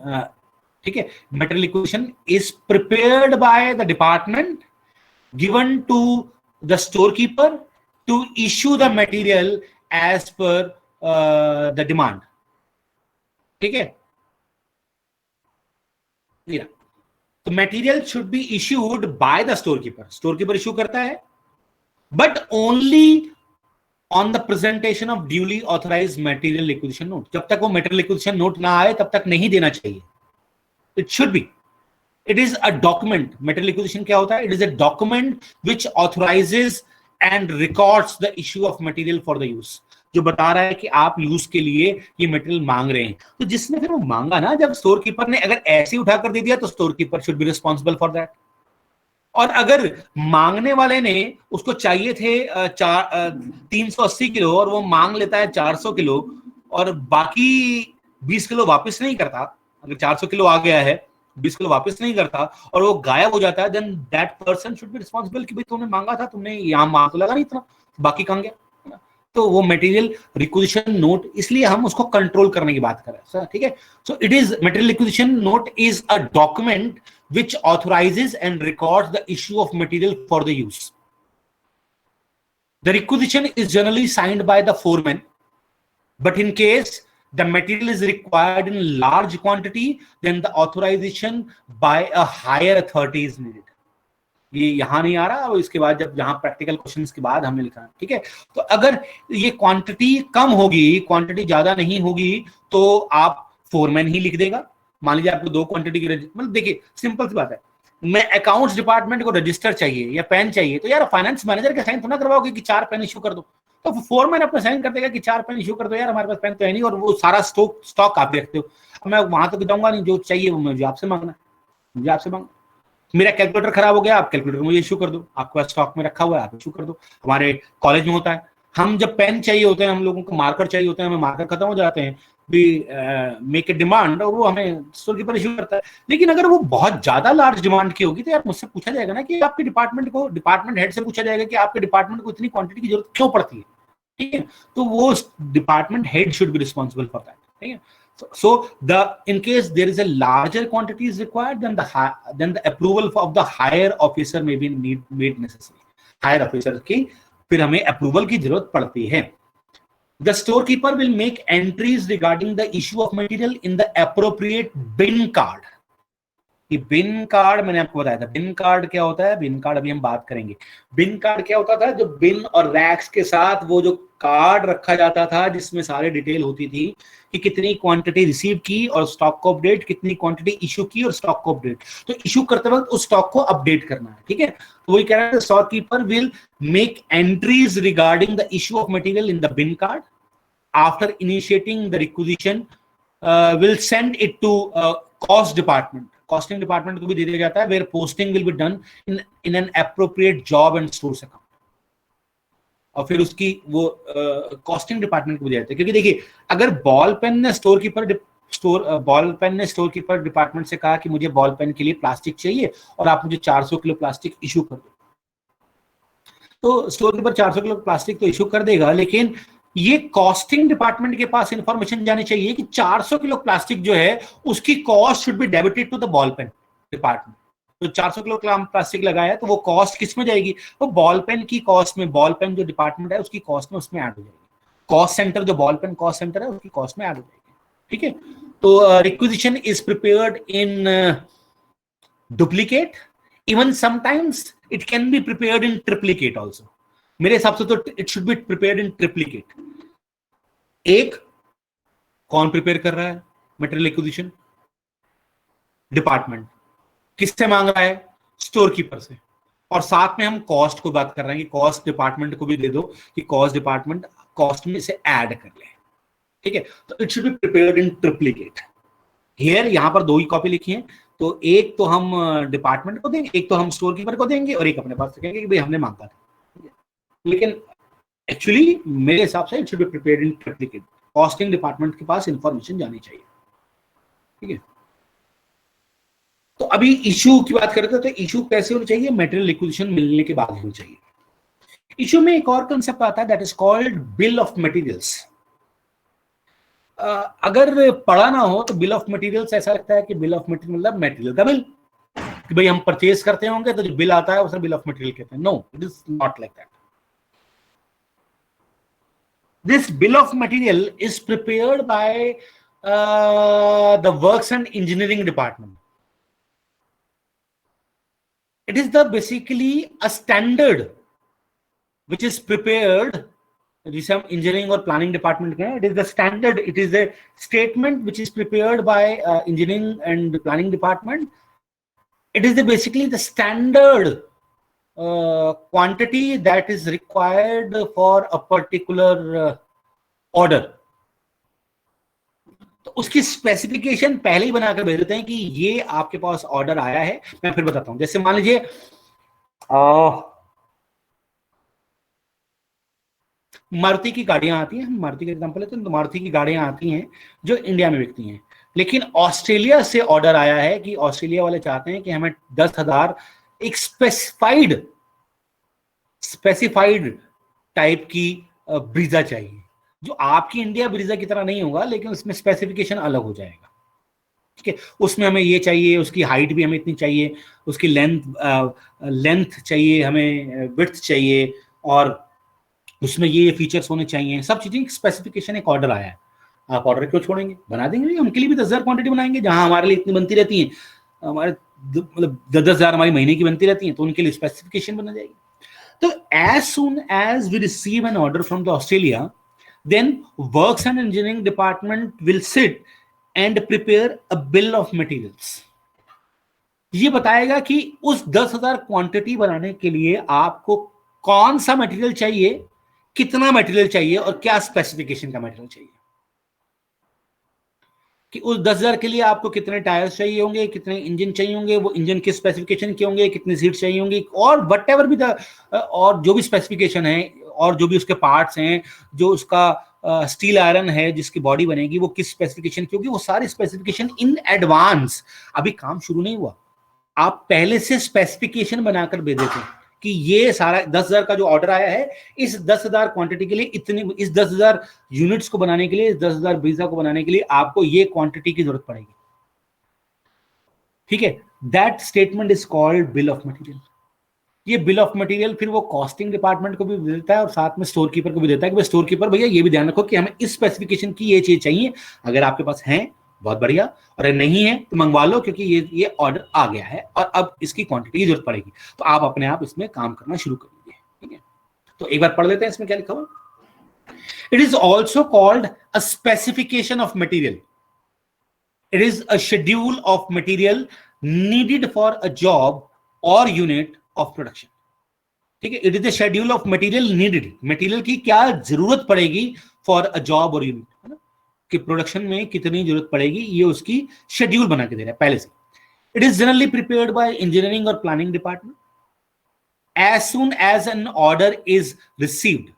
Speaker 1: ठीक है, material requisition is prepared by the department given to the store keeper to issue the material as per the demand. ठीक है, तो material should be issued by the store keeper. Store keeper issue करता है, but only on the presentation of duly authorised material requisition note. जब तक वो material requisition note ना आए तब तक नहीं देना चाहिए। It should be, it is a document. Material requisition क्या होता है? It is a document which authorises and records the issue of material for the use, जो बता रहा है कि आप यूज के लिए ये मटेरियल मांग रहे हैं। तो जिसने फिर वो मांगा ना, जब स्टोर कीपर ने अगर ऐसे ही उठाकर दे दिया, तो store keeper should be responsible for that. और अगर मांगने वाले ने उसको चाहिए थे 380 किलो और वो मांग लेता है 400 किलो और बाकी 20 किलो वापस नहीं करता, अगर 400 किलो आ गया है 20 किलो वापस नहीं करता और वो गायब हो जाता है, then that person should be responsible कि भाई तुमने मांगा था, तुमने यहाँ मांग तो लगा नहीं इतना, बाकी कहाँ गया। तो वो मटेरियल रिक्विजिशन नोट, इसलिए हम उसको कंट्रोल करने की बात कर रहे हैं। ठीक है, so it is material requisition note is a document which authorizes and records the issue of material for the use. The requisition is generally signed by the foreman, but in case the material is required in large quantity, then the authorization by a higher authority is needed. ये यहां नहीं आ रहा, और इसके बाद जब यहां practical questions के बाद हमने लिखा। ठीक है, तो अगर ये क्वांटिटी कम होगी, क्वांटिटी ज्यादा नहीं होगी, तो आप फोरमैन ही लिख देगा। मान लीजिए आपको 2 क्वांटिटी की, मतलब देखिए सिंपल सी बात है, मैं अकाउंट्स डिपार्टमेंट को रजिस्टर चाहिए या पेन चाहिए, तो यार फाइनेंस मैनेजर के साइन तो ना करवाओगे कि 4 पेन इशू कर दो, तो फोरमैन अपना साइन कर देगा कि 4 पेन इशू कर दो, यार हमारे पास पेन तो है नहीं, और वो सारा स्टॉक आप रखते हो। मैं वहां तक जाऊंगा नहीं, जो चाहिए वो मुझे आपसे मांगना, मुझे आपसे मांगना। मेरा कैलकुलेटर खराब हो गया, आप कैलकुलेटर मुझे इशू कर दो, आपके पास स्टॉक में रखा हुआ है, आप इशू कर दो। हमारे कॉलेज में होता है, हम जब पेन चाहिए होते हैं, हम लोगों को मार्कर चाहिए होते हैं, हमें मार्कर खत्म हो जाते हैं, वी मेक ए डिमांड और वो हमें स्टोर कीपर इशू करता है। लेकिन अगर वो बहुत ज्यादा लार्ज डिमांड की होगी तो यार मुझसे पूछा जाएगा ना कि आपके डिपार्टमेंट हेड से पूछा जाएगा कि आपके डिपार्टमेंट को इतनी क्वांटिटी की जरूरत क्यों पड़ती है, ठीक है। तो वो department head should be responsible for that, ठीक है। So in case there is a larger quantity is required, then the approval of the higher officer may be made necessary. Higher officer की फिर हमें अप्रूवल की जरूरत पड़ती है। The storekeeper will make entries regarding the issue of material in the appropriate bin card. कि बिन card मैंने आपको बताया था, बिन कार्ड क्या होता है, बिन कार्ड अभी हम बात करेंगे। बिन कार्ड क्या होता था, जो बिन और रैक्स के साथ वो जो कार्ड रखा जाता था जिसमें सारे डिटेल होती थी कि कितनी क्वांटिटी रिसीव की और स्टॉक को अपडेट, कितनी क्वांटिटी इशू की और स्टॉक को अपडेट। तो इशू करते वक्त उस स्टॉक को अपडेट करना है, ठीक है। तो वही कह रहा है, storekeeper will make entries regarding the issue of material in the bin card after initiating the requisition, will send it to cost department. Costing department को भी दे दिया जाता है, where posting will be done in an appropriate job and stores account. और फिर उसकी वो कॉस्टिंग डिपार्टमेंट को भी दिया जाता है, क्योंकि देखिए अगर बॉल पेन ने स्टोर कीपर डिपार्टमेंट से कहा कि मुझे बॉल पेन के लिए प्लास्टिक चाहिए और आप मुझे 400 किलो प्लास्टिक इशू कर दो, तो स्टोर कीपर 400 किलो प्लास्टिक तो इशू कर देगा, लेकिन ये कॉस्टिंग डिपार्टमेंट के पास इंफॉर्मेशन जानी चाहिए कि 400 किलो प्लास्टिक जो है उसकी cost should be debited to the ball pen department. तो 400 किलो प्लास्टिक लगाया तो वो कॉस्ट किस में जाएगी, वो बॉल पेन की कॉस्ट में, बॉल पेन जो डिपार्टमेंट है उसकी कॉस्ट में उसमें ऐड हो जाएगी। कॉस्ट सेंटर जो बॉल पेन कॉस्ट सेंटर है उसकी कॉस्ट में ऐड हो जाएगी, ठीक है। तो requisition is prepared in duplicate, even sometimes it can be prepared in triplicate also. मेरे हिसाब से तो it should be prepared in triplicate. एक, कौन प्रिपेयर कर रहा है मटेरियल एक्विजिशन, डिपार्टमेंट। किससे मांग रहा है, स्टोर कीपर से। और साथ में हम कॉस्ट को बात कर रहे हैं कि कॉस्ट डिपार्टमेंट को भी दे दो कि कॉस्ट डिपार्टमेंट कॉस्ट में इसे ऐड कर ले, ठीक है। तो it should be prepared in triplicate. Here यहां पर 2 ही कॉपी लिखी है, तो एक तो हम डिपार्टमेंट को देंगे, एक तो हम स्टोर कीपर को देंगे और एक अपने पास रखेंगे कि भाई हमने मांगा था। लेकिन एक्चुअली मेरे हिसाब से it should be prepared in triplicate. Costing department के पास इंफॉर्मेशन जानी चाहिए, ठीक है। तो अभी इशू की बात करते हैं, तो इशू कैसे होनी चाहिए, मटेरियल एक्विजिशन मिलने के बाद होनी चाहिए। इशू में एक और कंसेप्ट आता है, that is called bill of materials. अगर पढ़ा ना हो तो बिल ऑफ मटेरियल्स ऐसा लगता है कि बिल ऑफ मटेरियल मतलब मटेरियल का बिल, कि भाई हम परचेज करते होंगे तो जो बिल आता है उसे बिल ऑफ मटेरियल कहते हैं। No, it is not like that. This bill of material is prepared by the Works and Engineering Department. It is basically a standard which is prepared, जिसे हम इंजीनियरिंग और planning department कहें। It is the standard, it is the statement which is prepared by engineering and planning department. It is basically the standard quantity that is required for a particular order. तो उसकी specification पहले ही बनाकर भेज देते हैं कि ये आपके पास ऑर्डर आया है। मैं फिर बताता हूं, जैसे मान लीजिए मारुति की गाड़ियां आती हैं, मारुति का एग्जांपल लेते हैं, तो मारुति की गाड़ियां आती हैं जो इंडिया में बिकती हैं, लेकिन ऑस्ट्रेलिया से ऑर्डर आया है कि ऑस्ट्रेलिया वाले चाहते हैं कि हमें 10,000 एक स्पेसिफाइड टाइप की ब्रीजा चाहिए, जो आपकी इंडिया ब्रीजा की तरह नहीं होगा, लेकिन उसमें स्पेसिफिकेशन अलग हो जाएगा, ठीक है। उसमें हमें ये चाहिए, उसकी हाइट भी हमें इतनी चाहिए, उसकी लेंथ चाहिए, हमें विड्थ चाहिए, और उसमें ये फीचर्स होने चाहिए, सब चीजें स्पेसिफिकेशन। एक ऑर्डर आया है, आप ऑर्डर क्यों छोड़ेंगे, बना देंगे। हमके लिए भी 10,000 क्वांटिटी बनाएंगे, जहां हमारे लिए इतनी बनती रहती है, हमारे मतलब 10,000 हमारी महीने की बनती रहती है, तो उनके लिए स्पेसिफिकेशन बना जाएगी। तो as soon as we receive an order from the Australia, then Works and Engineering Department will sit and prepare a bill of materials. ये बताएगा कि उस 10,000 क्वांटिटी बनाने के लिए आपको कौन सा मटेरियल चाहिए, कितना मटेरियल चाहिए और क्या स्पेसिफिकेशन का मटेरियल चाहिए, कि उस 10,000 के लिए आपको कितने टायर्स चाहिए होंगे, कितने इंजन चाहिए होंगे, वो इंजन के स्पेसिफिकेशन के होंगे, कितनी सीट चाहिए होंगी, और वट एवर भी और जो भी स्पेसिफिकेशन है और जो भी उसके पार्ट्स हैं, जो उसका स्टील आयरन है जिसकी बॉडी बनेगी वो किस स्पेसिफिकेशन, क्योंकि वो सारे स्पेसिफिकेशन इन एडवांस, अभी काम शुरू नहीं हुआ, आप पहले से स्पेसिफिकेशन बनाकर दे देते हैं कि ये सारा 10,000 का जो ऑर्डर आया है, इस 10,000 क्वांटिटी के लिए इतनी, इस 10,000 यूनिट्स को बनाने के लिए, इस 10,000 ब्रीजा को बनाने के लिए आपको ये क्वांटिटी की जरूरत पड़ेगी, ठीक है। That statement is called bill of material. ये बिल ऑफ मटेरियल फिर वो कॉस्टिंग डिपार्टमेंट को भी देता है और साथ में स्टोर कीपर को भी देता है कि भाई स्टोर कीपर भैया ये भी ध्यान रखो कि हमें इस स्पेसिफिकेशन की ये चीज चाहिए, अगर आपके पास है बहुत बढ़िया, और अगर नहीं है तो मंगवा लो क्योंकि ये ऑर्डर आ गया है और अब इसकी क्वांटिटी की जरूरत पड़ेगी, तो आप अपने आप इसमें काम करना शुरू कर दीजिए, ठीक है। तो एक बार पढ़ लेते हैं इसमें क्या लिखा हुआ। It is also called a specification of material. It is a schedule of material needed for a job और यूनिट ऑफ प्रोडक्शन, ठीक है। It is the schedule of material needed, material की क्या जरूरत पड़ेगी फॉर अ जॉब और unit, है ना, कि प्रोडक्शन में कितनी जरूरत पड़ेगी, ये उसकी शेड्यूल बना के दे रहा है पहले से। It is generally prepared by engineering और planning department as soon as an order is received.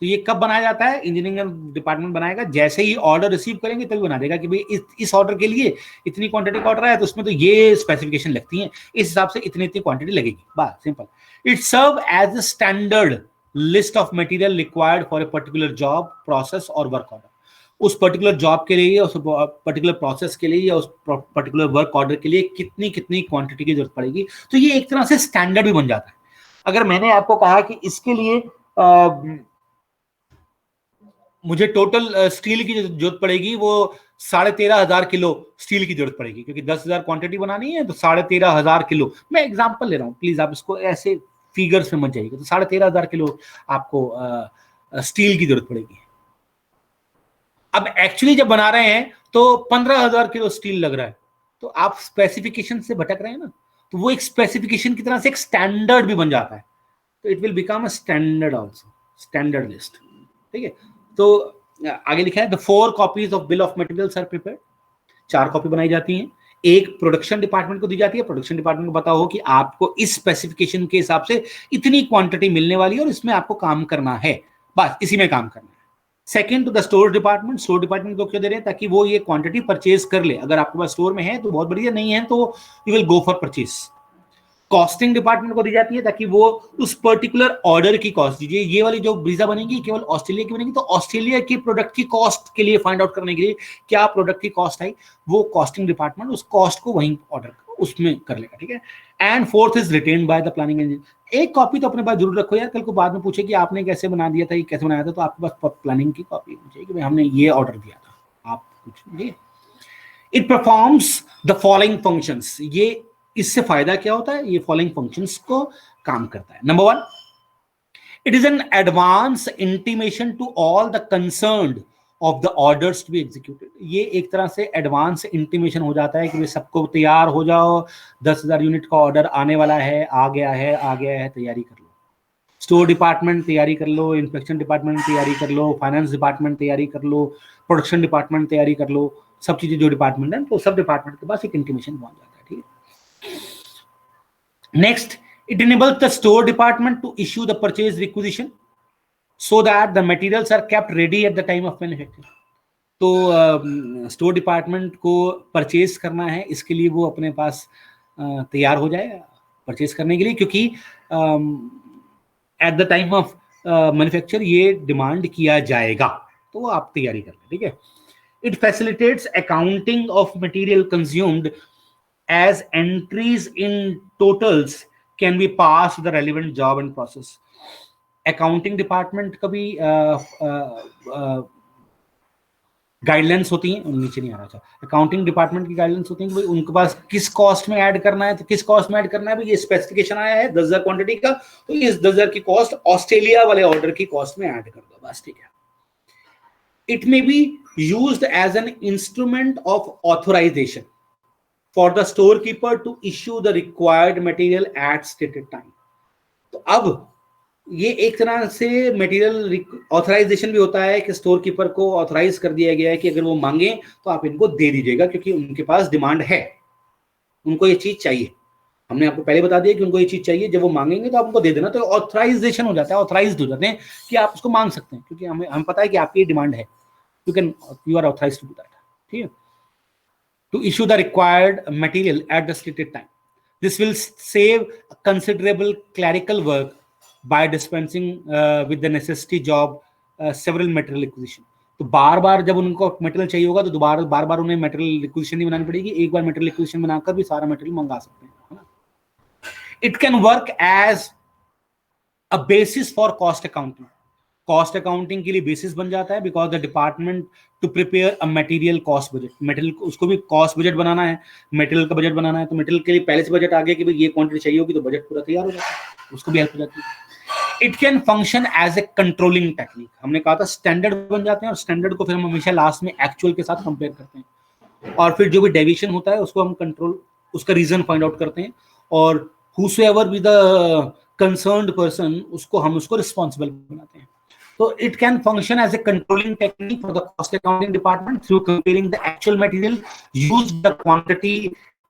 Speaker 1: तो ये कब बनाया जाता है, इंजीनियरिंग डिपार्टमेंट बनाएगा, जैसे ही ऑर्डर रिसीव करेंगे तभी बना देगा कि भाई इस ऑर्डर के लिए इतनी क्वांटिटी का ऑर्डर है तो उसमें तो ये स्पेसिफिकेशन लगती है, इस हिसाब से इतनी इतनी क्वांटिटी लगेगी, बस simple. It serve as a standard list of material required for a particular job, process और वर्क ऑर्डर। उस पर्टिकुलर जॉब के लिए, उस पर्टिकुलर प्रोसेस के लिए या उस पर्टिकुलर वर्क ऑर्डर के लिए कितनी कितनी क्वांटिटी की जरूरत पड़ेगी, तो ये एक तरह से स्टैंडर्ड भी बन जाता है। अगर मैंने आपको कहा कि इसके लिए मुझे टोटल स्टील की जरूरत पड़ेगी, वो 13,500 किलो स्टील की जरूरत पड़ेगी, क्योंकि 10,000 क्वांटिटी बनानी है तो 13,500 किलो, मैं एग्जांपल ले रहा हूँ, प्लीज आप इसको ऐसे फिगर्स में मत जाइएगा, तो 13,500 किलो आपको स्टील की जरूरत पड़ेगी। अब एक्चुअली जब बना रहे हैं तो 15,000 किलो स्टील लग रहा है, तो आप स्पेसिफिकेशन से भटक रहे हैं ना, तो वो एक स्पेसिफिकेशन की तरह से एक स्टैंडर्ड भी बन जाता है, तो it will become a standard also, standard list, ठीक है। तो आगे लिखा है the 4 copies of bill of materials are prepared, 4 copy बनाई जाती हैं, एक प्रोडक्शन डिपार्टमेंट को दी जाती है, प्रोडक्शन डिपार्टमेंट को पता हो कि आपको इस स्पेसिफिकेशन के हिसाब से इतनी क्वांटिटी मिलने वाली है और इसमें आपको काम करना है, बस इसी में काम करना है। Second to the store department, store department को क्यों दे रहे हैं, ताकि वो ये क्वांटिटी परचेज कर ले, अगर आपके पास स्टोर में है तो बहुत बढ़िया, नहीं है तो you will go for purchase. Costing department को दी जाती है ताकि वो उस पर्टिकुलर ऑर्डर की कॉस्ट दीजिए, ये वाली जो ब्रीजा बनेगी केवल ऑस्ट्रेलिया की बनेगी, तो ऑस्ट्रेलिया की प्रोडक्ट की कॉस्ट के लिए फाइंड आउट करने के लिए क्या प्रोडक्ट की कॉस्ट आई, वो कॉस्टिंग डिपार्टमेंट उस कॉस्ट को वहीं ऑर्डर उसमें कर लेगा, ठीक है। And fourth is retained by the planning engineer. एक कॉपी तो अपने पास जरूर रखो यार, कल को बाद में पूछे कि आपने कैसे बना दिया था, ये कैसे बनाया था, तो आपके पास प्लानिंग की कॉपी होनी चाहिए कि भाई हमने ये ऑर्डर दिया था, आप कुछ ये। It performs the following functions, ये इससे फायदा क्या होता है, ये फॉलोइंग फंक्शंस को काम करता है। Number 1, it is an advance intimation to all the concerned of the orders to be executed. ये एक तरह से एडवांस इंटीमेशन हो जाता है कि सबको तैयार हो जाओ, 10,000 यूनिट का ऑर्डर आने वाला है, आ गया है, तैयारी कर लो। स्टोर डिपार्टमेंट तैयारी कर लो, इंस्पेक्शन डिपार्टमेंट तैयारी कर लो, फाइनेंस डिपार्टमेंट तैयारी कर लो, प्रोडक्शन डिपार्टमेंट तैयारी कर लो, सब चीजें जो डिपार्टमेंट है तो सब डिपार्टमेंट के पास एक इंटीमेशन पहुंच जाता है, ठीक है। Next, it enables the store department to issue the purchase requisition so that the materials are kept ready at the time of manufacture. तो स्टोर डिपार्टमेंट को परचेज करना है, इसके लिए वो अपने पास तैयार हो जाए परचेज करने के लिए, क्योंकि at the time of manufacture ये डिमांड किया जाएगा, तो आप तैयारी कर लें, ठीक है। It facilitates accounting of material consumed as entries in totals can be passed to the relevant job and process. Accounting department का भी गाइडलाइंस होती हैं, नीचे नहीं आ रहा था, अकाउंटिंग डिपार्टमेंट की गाइडलाइंस होती हैं कि भाई उनके पास किस कॉस्ट में ऐड करना है, तो किस कॉस्ट में ऐड करना है, भाई ये स्पेसिफिकेशन आया है 10,000 क्वांटिटी का, तो इस 10,000 की कॉस्ट ऑस्ट्रेलिया वाले ऑर्डर की कॉस्ट में ऐड कर दो, बस, ठीक है। It may be used as an instrument of authorisation for the storekeeper to issue the required material at stated time. तो अब ये एक तरह से मटेरियल ऑथराइजेशन भी होता है कि स्टोर कीपर को ऑथराइज कर दिया गया है कि अगर वो मांगे तो आप इनको दे दीजिएगा, क्योंकि उनके पास डिमांड है, उनको ये चीज चाहिए, हमने आपको पहले बता दिया कि उनको ये चीज चाहिए, जब वो मांगेंगे तो आप उनको दे देना, तो ऑथराइजेशन हो जाता है, ऑथराइज्ड हो जाते हैं कि आप उसको मांग सकते हैं, क्योंकि हमें पता है कि आपकी डिमांड है, you are authorised to do that, ठीक है। To issue the required material at the stated time, this will save considerable clerical work by dispensing with the necessity job several material acquisition. तो बार बार जब उनको material चाहिए होगा तो बार बार उन्हें मटेरियल एक्विजिशन नहीं बनानी पड़ेगी, एक बार मटेरियल एक्विजिशन बनाकर भी सारा मटेरियल मंगा सकते हैं, है ना। It can work as a basis for cost accounting, cost accounting के लिए बेसिस बन जाता है, because the department to prepare a material cost budget, material उसको भी कॉस्ट बजट बनाना है, मटेरियल का बजट बनाना है, तो मटेरियल के लिए पहले से बजट आ गया कि भाई ये क्वांटिटी चाहिए होगी, तो बजट पूरा तैयार हो जाता है, उसको भी हेल्प हो जाती है। It can function as a controlling technique, हमने कहा था स्टैंडर्ड बन जाते हैं, और स्टैंडर्ड को फिर हम हमेशा लास्ट में एक्चुअल के साथ कंपेयर करते हैं, और फिर जो भी डेविएशन होता है उसको हम कंट्रोल, उसका रीजन फाइंड आउट करते हैं, और whosoever be the concerned person, उसको रिस्पॉन्सिबल बनाते हैं। So it can function as a controlling technique for the cost accounting department through comparing the actual material used, the quantity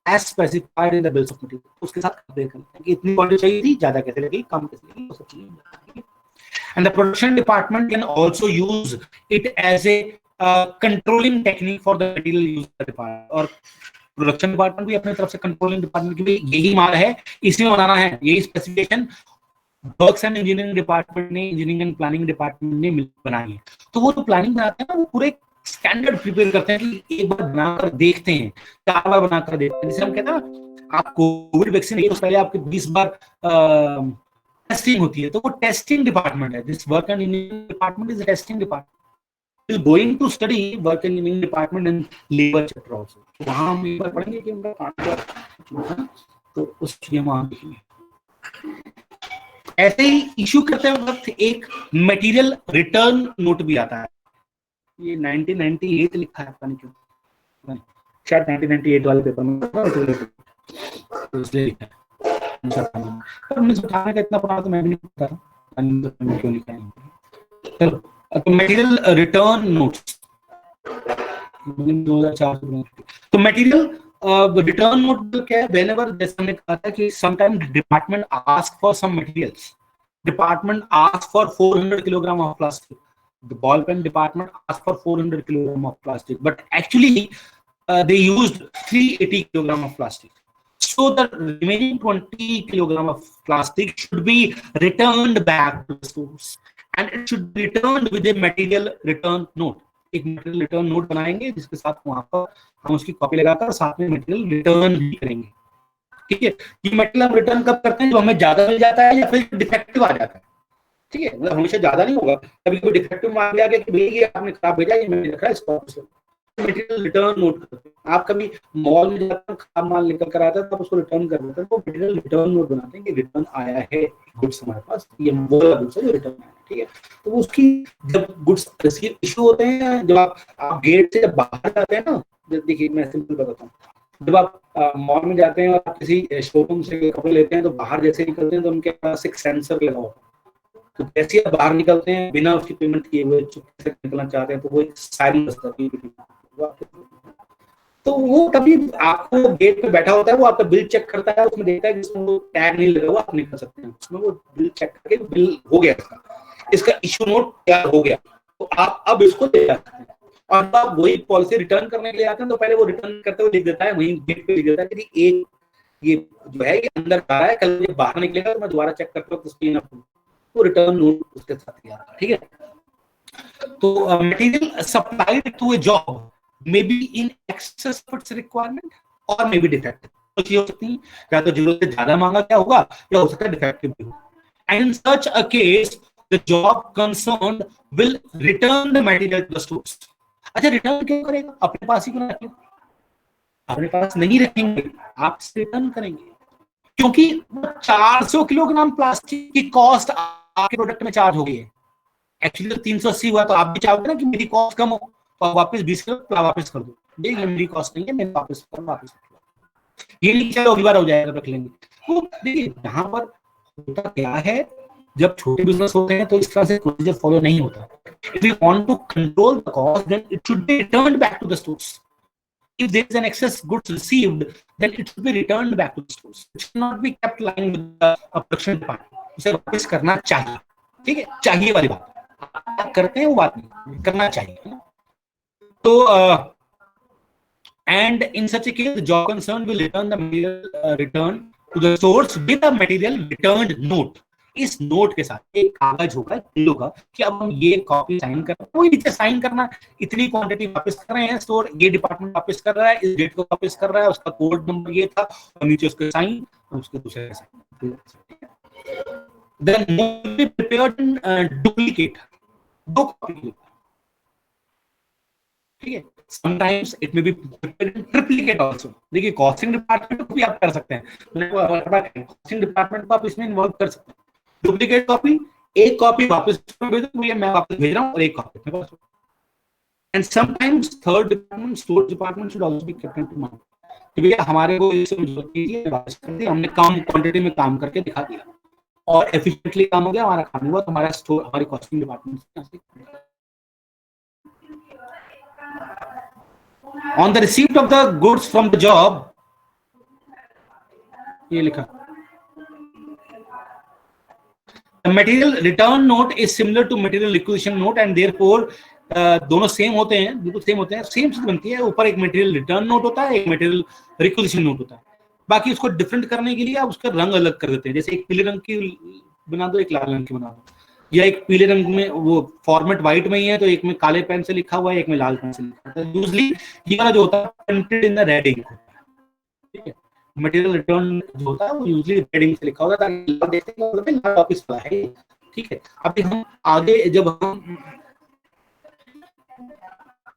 Speaker 1: as specified in the bills of material, उसके साथ compare करते हैं कि इतनी quantity चाहिए थी, ज्यादा कैसे लगी, कम कैसे लगी, वो सब चीजें। And the production department can also use it as a controlling technique for the material used by the department, और प्रोडक्शन डिपार्टमेंट भी अपनी तरफ से कंट्रोलिंग डिपार्टमेंट की भी यही माल है, इसमें बनाना है, यही specification works and engineering department ने, इंजीनियरिंग एंड प्लानिंग डिपार्टमेंट ने मिलकर बनाई है। तो वो जो प्लानिंग बनाते हैं ना, वो पूरे स्टैंडर्ड प्रिपेयर करते हैं कि एक बार बनाकर देखते हैं, 4 बार बनाकर देखते हैं। जैसे हम कहते हैं ना, आप कोविड वैक्सीन लिए तो पहले आपके 20 बार टेस्टिंग होती है, तो वो टेस्टिंग डिपार्टमेंट है। This work and engineering department is a testing department, is going to study work engineering department and labor chapter also, तो वहां हम एक बार पढ़ेंगे कि उनका काम, तो उस चीज हम वहां देखेंगे। ऐसे ही इशू करते वक्त एक मटेरियल रिटर्न नोट भी आता है, ये 1998 लिखा है, पता नहीं क्यों, शायद 1998 वाले पेपर में तो इसलिए लिखा है, पर मुझे उठाने का इतना पड़ा तो मैं भी नहीं पता था क्यों लिखा है। चलो, तो मटेरियल रिटर्न नोट्स 2004, तो मटेरियल रिटर्न नोट क्या है, व्हेनेवर, जैसे हमने कहा था कि sometime department ask for some materials, department ask for 400 kilogram of plastic, the ball pen department ask for 400 kilogram of plastic, but actually they used 380 kilogram of plastic, so the remaining 20 kilogram of plastic should be returned back to the source, and it should be returned with a material return note, एक material return note बनाएंगे जिसके साथ वहां पर हम उसकी copy लगाकर साथ में मटेरियल रिटर्न भी करेंगे, ठीक है। ये मटेरियल हम रिटर्न कब करते हैं, जब हमें ज्यादा मिल जाता है या फिर डिफेक्टिव आ जाता है, ठीक है, मतलब हमेशा ज्यादा नहीं होगा, कभी कभी डिफेक्टिव माल आ गया कि भैया ये आपने खराब भेजा, ये मैंने रखा है इसको, मटेरियल रिटर्न नोट करते हैं। आप कभी मॉल में जाकर खराब माल निकल कर आता है तो आप उसको रिटर्न कर देते हैं, तो मटेरियल रिटर्न नोट बनाते हैं कि रिटर्न आया है गुड्स हमारे पास, ये वो गुड्स है जो रिटर्न आया है, ठीक है। तो उसकी जब गुड्स रिसीव इशू होते हैं, जब आप गेट से जब बाहर जाते हैं ना, देखिए मैं सिंपल बताता हूँ, जब आप मॉल में जाते हैं और आप किसी शोरूम से कपड़े लेते हैं तो बाहर जैसे निकलते हैं तो उनके पास एक सेंसर लगा होता है, तो जैसे आप बाहर निकलते हैं बिना उसकी पेमेंट किए हुए चुपके से निकलना चाहते हैं तो वो एक साइरन बजता है, तो वो कभी आपको गेट पे बैठा होता है, वो आपका बिल चेक करता है, उसमें देखता है कि इसमें वो टैग नहीं लगा हुआ, आप निकल सकते हैं, उसमें वो बिल चेक करके बिल हो गया, इसका इशू नोट तैयार हो गया, तो आप अब इसको ले जाते हैं, और जब आप वही पॉलिसी रिटर्न करने के लिए आते हैं तो पहले वो रिटर्न करते हुए लिख देता है, वहीं गेट पे लिख देता है कि एक ये जो है ये अंदर आ रहा है, कल जब बाहर निकलेगा तो मैं दोबारा चेक करता हूँ उसकी वो रिटर्न नोट उसके साथ तैयार है, ठीक है। तो material supplied to a job may be in excess of its requirement or may be defective, तो चीजें हो सकती हैं, या तो जरूरत से ज्यादा मांगा क्या होगा, या हो सकता है डिफेक्टिव भी हो, and in such a case the job concerned will return the material to the stores। अच्छा, रिटर्न क्यों करेगा, अपने पास ही क्यों रखें, अपने पास नहीं रखेंगे, आप रिटर्न करेंगे, क्योंकि 400 किलोग्राम प्लास्टिक की कॉस्ट आपके प्रोडक्ट में चार्ज हो गई है, एक्चुअली तो 380 हुआ, तो आप भी चाहोगे ना कि मेरी कॉस्ट कम हो, तो वापस 20 किलो वापस कर दो, ये मेरी कॉस्ट नहीं है, मैं वापस कर, ये नहीं चलो अगली बार हो जाएगा रख लेंगे। तो देखिए यहाँ पर होता क्या है, जब छोटे बिजनेस होते हैं तो इस तरह से प्रोसीजर फॉलो नहीं होता। If you want to control the cost then it should be returned back to the stores, if there is an excess goods received, then it should be returned back to the stores. It should not be kept lying with the production department. उसे वापस करना चाहिए, ठीक है, चाहिए वाली बात आप करते हैं, वो बात नहीं, करना चाहिए. तो and in such a case, the job concerned will return the material return to the source with a material returned note. इस नोट के साथ एक कागज होगा, होगा कि अब हम ये कॉपी साइन कर, कोई नीचे साइन करना, इतनी क्वांटिटी वापस कर रहे हैं स्टोर, ये डिपार्टमेंट वापस कर रहा है, इस डेट को वापस कर रहा है, उसका कोड नंबर ये था, और नीचे उसके साइन, और उसके दूसरे sign. Then note be prepared in duplicate, दो कॉपी, ठीक है. Sometimes it may be prepared in triplicate also. देखिए कॉस्टिंग डिपार्टमेंट को भी आप कर सकते हैं, कॉस्टिंग डिपार्टमेंट को आप इसमें इन्वॉल्व कर सकते हैं. डुप्लीकेट कॉपी, एक कॉपी वापस भेज दो, मैं वापस भेज रहा हूँ, और एक कॉपी मेरे पास. And sometimes third department, store department should also be kept in mind कि भैया हमारे को ये जरूरत थी, वापस कर दी, हमने कम क्वांटिटी में काम करके दिखा दिया और एफिशिएंटली काम हो गया, हमारा काम हुआ, तो हमारा स्टोर, हमारी costing department. On the receipt of the goods from the job, ये लिखा, the material return note is similar to material requisition note and therefore दोनों सेम होते हैं, बिल्कुल सेम होते हैं, सेम चीज बनती है. ऊपर एक मटेरियल रिटर्न नोट होता है, एक मटेरियल रिक्विजिशन नोट होता है. बाकी उसको डिफरेंट करने के लिए आप उसका रंग अलग कर देते हैं, जैसे एक पीले रंग की बना दो, एक लाल रंग की बना दो, या एक पीले रंग में वो फॉर्मेट व्हाइट में ही है तो एक में काले पेन से लिखा हुआ है, एक में लाल पेन से लिखा हुआ है. यूजली ये वाला जो होता है printed in the red ink, ठीक है. मटेरियल रिटर्न जो होता है वो यूजली रेड इंक से लिखा होता है ताकि लोग देखते हैं कि लाल ऑफिस वाला है, ठीक है. अब हम आगे जब हम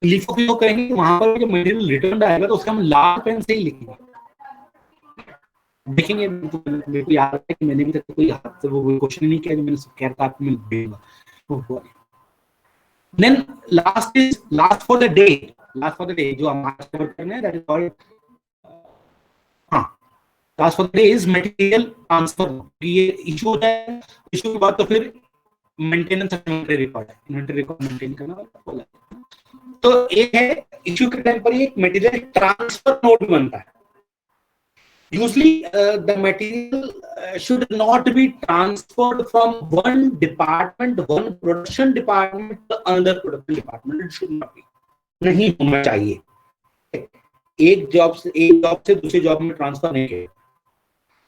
Speaker 1: लिखो करेंगे वहां पर जो मटेरियल रिटर्न आएगा तो उसका हम लाल पेन से ही लिखेंगे. देखेंगे मेरे को याद है कि मैंने भी तक कोई हाथ से वो क्वेश्चन नहीं किया, मैंने सब कह रहा था आपको मैं भेजूंगा. Then last for the day जो हम आज कवर करना है, दैट इज कॉल्ड, हां, last for the day is material transfer. ये इशू होता है, इशू के बाद तो फिर मेंटेनेंस ऑफ इन्वेंटरी रिकॉर्ड है, इन्वेंटरी रिकॉर्ड मेंटेन करना वाला. तो एक है इशू के टाइम पर एक मटेरियल ट्रांसफर नोट बनता है. Usually, the material should not be transferred from one department, one production department to another production department. It should not be. नहीं होना चाहिए. एक जॉब से दूसरी जॉब में ट्रांसफर नहीं है.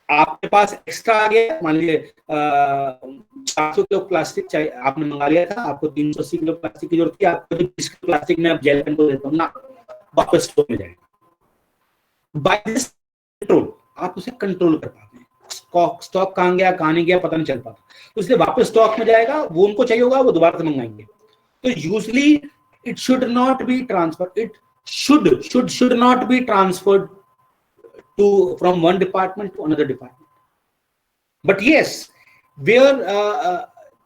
Speaker 1: आपके पास एक्स्ट्रा आ गया, मान लीजिए 400 किलो प्लास्टिक चाहिए, आपने मंगा लिया था, आपको 380 किलो प्लास्टिक की जरूरत थी, आपको 20 किलो प्लास्टिक में आप जेल पेन को देता हूँ ना, वापस स्टोर में जाएगा. बाय दिस कंट्रोल आप उसे कंट्रोल कर पाते हैं. स्टॉक कहाँ गया कहाँ नहीं गया पता नहीं चल पाता, तो इसलिए वापस स्टॉक में जाएगा, वो उनको चाहिए होगा, वो दोबारा से मंगाएंगे. तो usually it should not be transfer, it should not be transferred to from one department to another department. But yes, where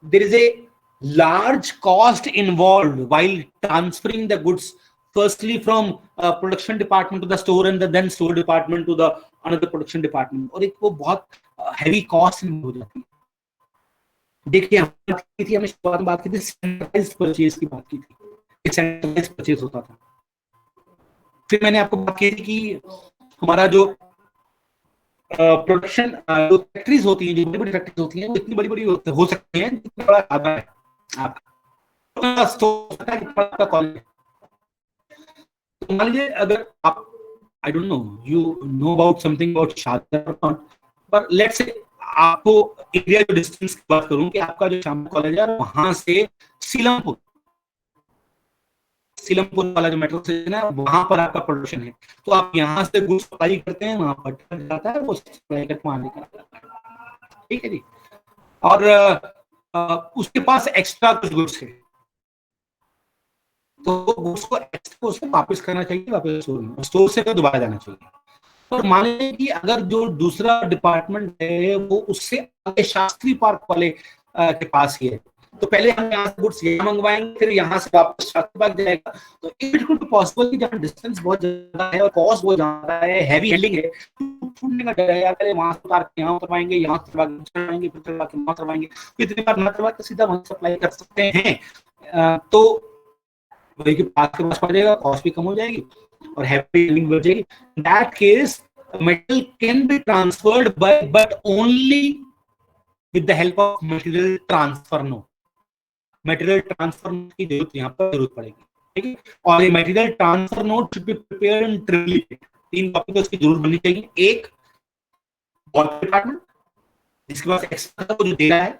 Speaker 1: there is a large cost involved while transferring the goods firstly from production department to the store and then store department to the another production department, और एक वो बहुत heavy cost हो जाती है. देखिए हमने शुरुआत में बात की थी सेंट्रलाइज्ड परचेज की बात की थी, सेंट्रलाइज्ड परचेज होता था. फिर मैंने आपको बात की थी कि हमारा जो प्रोडक्शन जो फैक्ट्रीज होती हैं, जो बड़ी बड़ी फैक्ट्रीज होती हैं, वो इतनी बड़ी बड़ी हो सकती हैं जितना बड़ा आधा है आपका स्टोर है, कितना आपका कॉलेज है. तो मान लीजिए अगर आप I don't know you know about something about शादर पर लेट्स से आपको एरिया जो डिस्टेंस की बात करूं कि आपका जो शाम कॉलेज है वहां से सीलमपुर वाला जो मेट्रो स्टेशन है वहां पर आपका प्रोडक्शन है, तो आप यहाँ से गुड्स सप्लाई करते हैं, वहां पर जाता है, वो सप्लाई करके वहां लेकर आता है. ठीक है जी. और उसके पास एक्स्ट्रा कुछ गुड्स है तो उसको वापस करना चाहिए, वापस स्टोर से तो दोबारा जाना चाहिए. और मान लीजिए कि अगर जो दूसरा डिपार्टमेंट है वो उससे आगे शास्त्री पार्क वाले के पास ही है, तो पहले हम यहाँ से गुड्स यहाँ मंगवाएंगे, फिर यहाँ से वापस शास्त्री पार्क जाएगा. तो इट कुड बी पॉसिबल कि जहाँ डिस्टेंस बहुत ज्यादा है और कॉस्ट बहुत ज्यादा है, हैवी हैंडलिंग है, छूटने का डर है, या पहले वहां से उतार के यहाँ उतरवाएंगे, यहाँ उतरवाएंगे, फिर उतरवा के वहां उतरवाएंगे, इतनी बार ना उतरवा के सीधा वहां सप्लाई कर सकते हैं. तो वही के पास पड़ जाएगा, कॉस्ट भी कम हो जाएगी और हैवी हैंडलिंग बढ़ जाएगी, that case metal can be transferred but only with the help of material transfer note. Material transfer note की यहाँ पर जरूरत पड़ेगी, ठीक है। और ये material transfer note should be prepared in triplicate. 3 copy तो इसकी जरूर बननी चाहिए, एक कॉर्पोरेट डिपार्टमेंट जिसके पास एक्सपर्ट जो दे रहा है,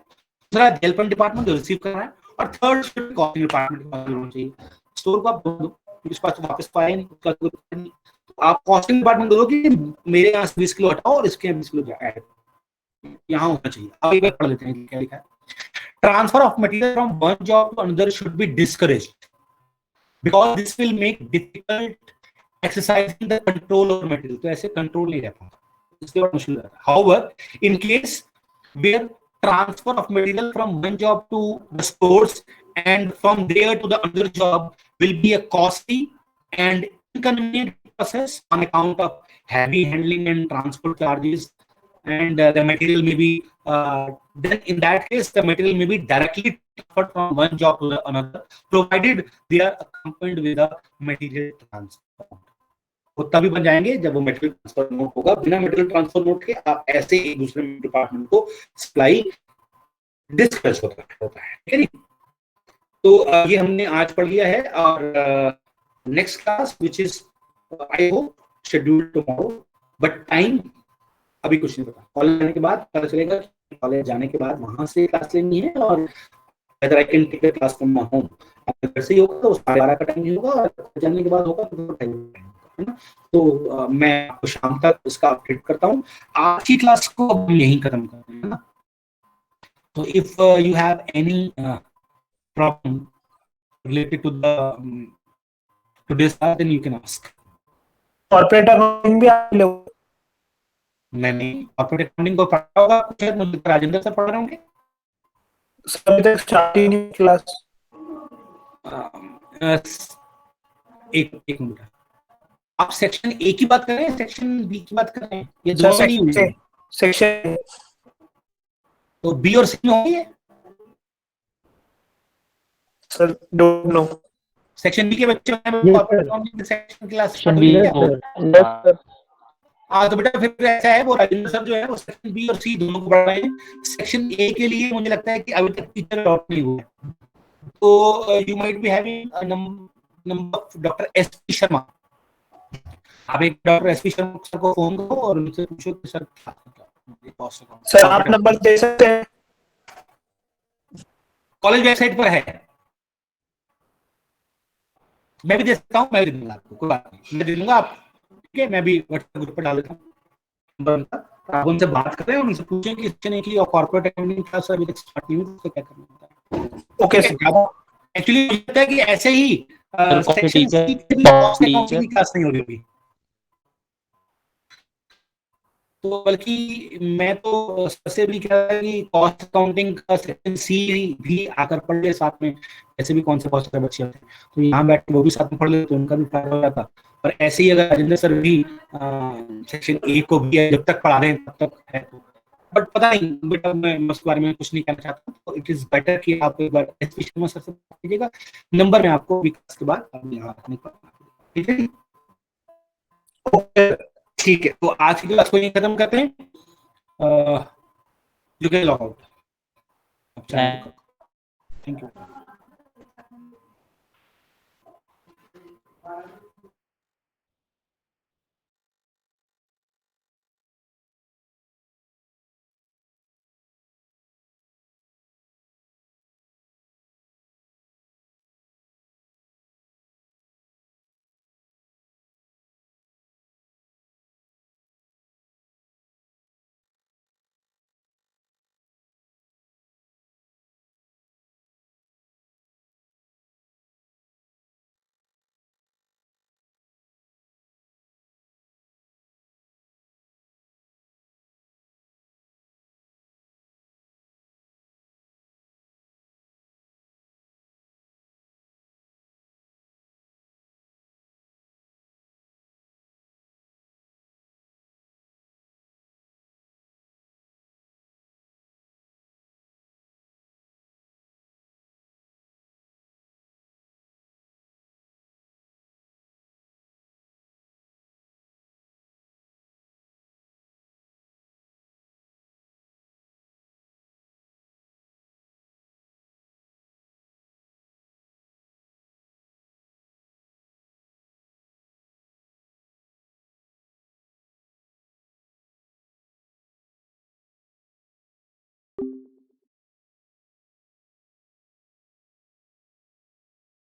Speaker 1: दूसरा डेवलपमेंट डिपार्टमेंट जो रिसीव कर रहा है, और थर्ड कॉस्टिंग डिपार्टमेंट के पास होना चाहिए। स्टोर को आप दो, इस पास तो वापस पाए नहीं, उसका कोई नहीं। तो आप कॉस्टिंग डिपार्टमेंट दो कि मेरे यहाँ से 20 किलो हटाओ और इसके 20 किलो ऐड यहाँ होना चाहिए। अब एक बार पढ़ लेते हैं क्या लिखा है। Transfer of material from one job to another should be discouraged because this will make difficult exercising the control over material. तो ऐसे कंट्रोल नहीं रहता, इसके बाद मुश्किल रहता है। However in case where transfer of material from one job to the stores and from there to the other job will be a costly and inconvenient process on account of heavy handling and transport charges, and the material may be then in that case the material may be directly transferred from one job to the another provided they are accompanied with a material transfer। वो तभी बन जाएंगे जब वो material transfer note होगा। बिना material transfer note के आप ऐसे एक दूसरे डिपार्टमेंट को सप्लाई डिस्कस होता है, ठीक है नहीं। तो ये हमने आज पढ़ लिया है, और next class which is I hope schedule tomorrow, but time अभी कुछ नहीं पता। कॉलेज जाने के बाद पता चलेगा, कॉलेज जाने के बाद वहां से क्लास लेनी है, और whether I can take a class from my home। अगर से ही होगा तो 12:30 का टाइम नहीं होगा, और जाने के बाद होगा तो टाइम है ना। तो मैं आपको शाम तक इसका अपडेट करता हूँ। आज की क्लास को अब हम यहीं खत्म करते हैं ना। तो if you have any problem related to the today's class, then you can ask।
Speaker 4: Corporate accounting भी आप लोग
Speaker 1: मैंने कॉर्पोरेट अकाउंटिंग को पढ़ा होगा, कुछ मुझे राजेंद्र सर पढ़ रहे होंगे।
Speaker 4: सभी तक स्टार्टिंग क्लास
Speaker 1: एक मिनट, आप सेक्शन ए की बात कर रहे हैं, सेक्शन बी की बात कर रहे हैं? ये दोनों में नहीं हुई है।
Speaker 4: सेक्शन
Speaker 1: तो बी और सी में होगी है?
Speaker 4: Sir don't know.
Speaker 1: Section B के बच्चे
Speaker 3: Yes,
Speaker 1: corporate
Speaker 3: sir।
Speaker 1: Accounting section class
Speaker 2: section
Speaker 1: start
Speaker 2: B
Speaker 1: हुई
Speaker 2: है
Speaker 1: है। हाँ तो बेटा फिर ऐसा है, वो राजेंद्र सर जो है वो सेक्शन बी और सी दोनों को पढ़ रहे हैं। सेक्शन ए के लिए मुझे लगता है कि अभी तक टीचर अलॉट नहीं हुआ है, तो you might be having number doctor S P Sharma. आप एक doctor S P Sharma sir को फोन करो और उनसे पूछो कि
Speaker 4: सर आप नंबर दे सकते हैं?
Speaker 1: कॉलेज वेबसाइट पर है, मैं भी दे सकता हूँ, मैं भी दे दूंगा आपको, कोई बात नहीं, मैं दे दूंगा आप, ठीक है। मैं भी व्हाट्सएप ग्रुप पर डाल देता हूँ नंबर उनका। आप उनसे बात करें और उनसे पूछें कि इसने की कॉर्पोरेट अकाउंटिंग क्लास अभी तक स्टार्ट नहीं हुई, तो क्या करना होता है।
Speaker 4: Okay sir.
Speaker 1: एक्चुअली लगता है कि ऐसे ही सेक्शन
Speaker 2: टीचर
Speaker 1: सी की कॉस्ट अकाउंटिंग की क्लास नहीं हो रही होगी, तो बल्कि मैं तो सबसे भी कह रहा कि कॉस्ट अकाउंटिंग का सेक्शन सी भी आकर पढ़ ले साथ में, ऐसे भी कौन से कॉस्ट के बच्चे होते हैं, तो यहाँ बैठ के वो भी साथ में पढ़ ले तो उनका भी फायदा हो जाता। और ऐसे ही अगर राजेंद्र सर भी सेक्शन ए को भी जब तक पढ़ा रहे हैं तब तक है, तो बट पता नहीं बेटा, मैं उसके बारे में कुछ नहीं कहना चाहता। तो इट इज बेटर कि आप एक बार एस पी शर्मा सर से बात कीजिएगा, नंबर में आपको विकास के बाद यहाँ रखने का, ठीक है।
Speaker 4: ओके
Speaker 1: ठीक है, तो आज की क्लास को यहीं खत्म करते हैं। You can log out. Thank you.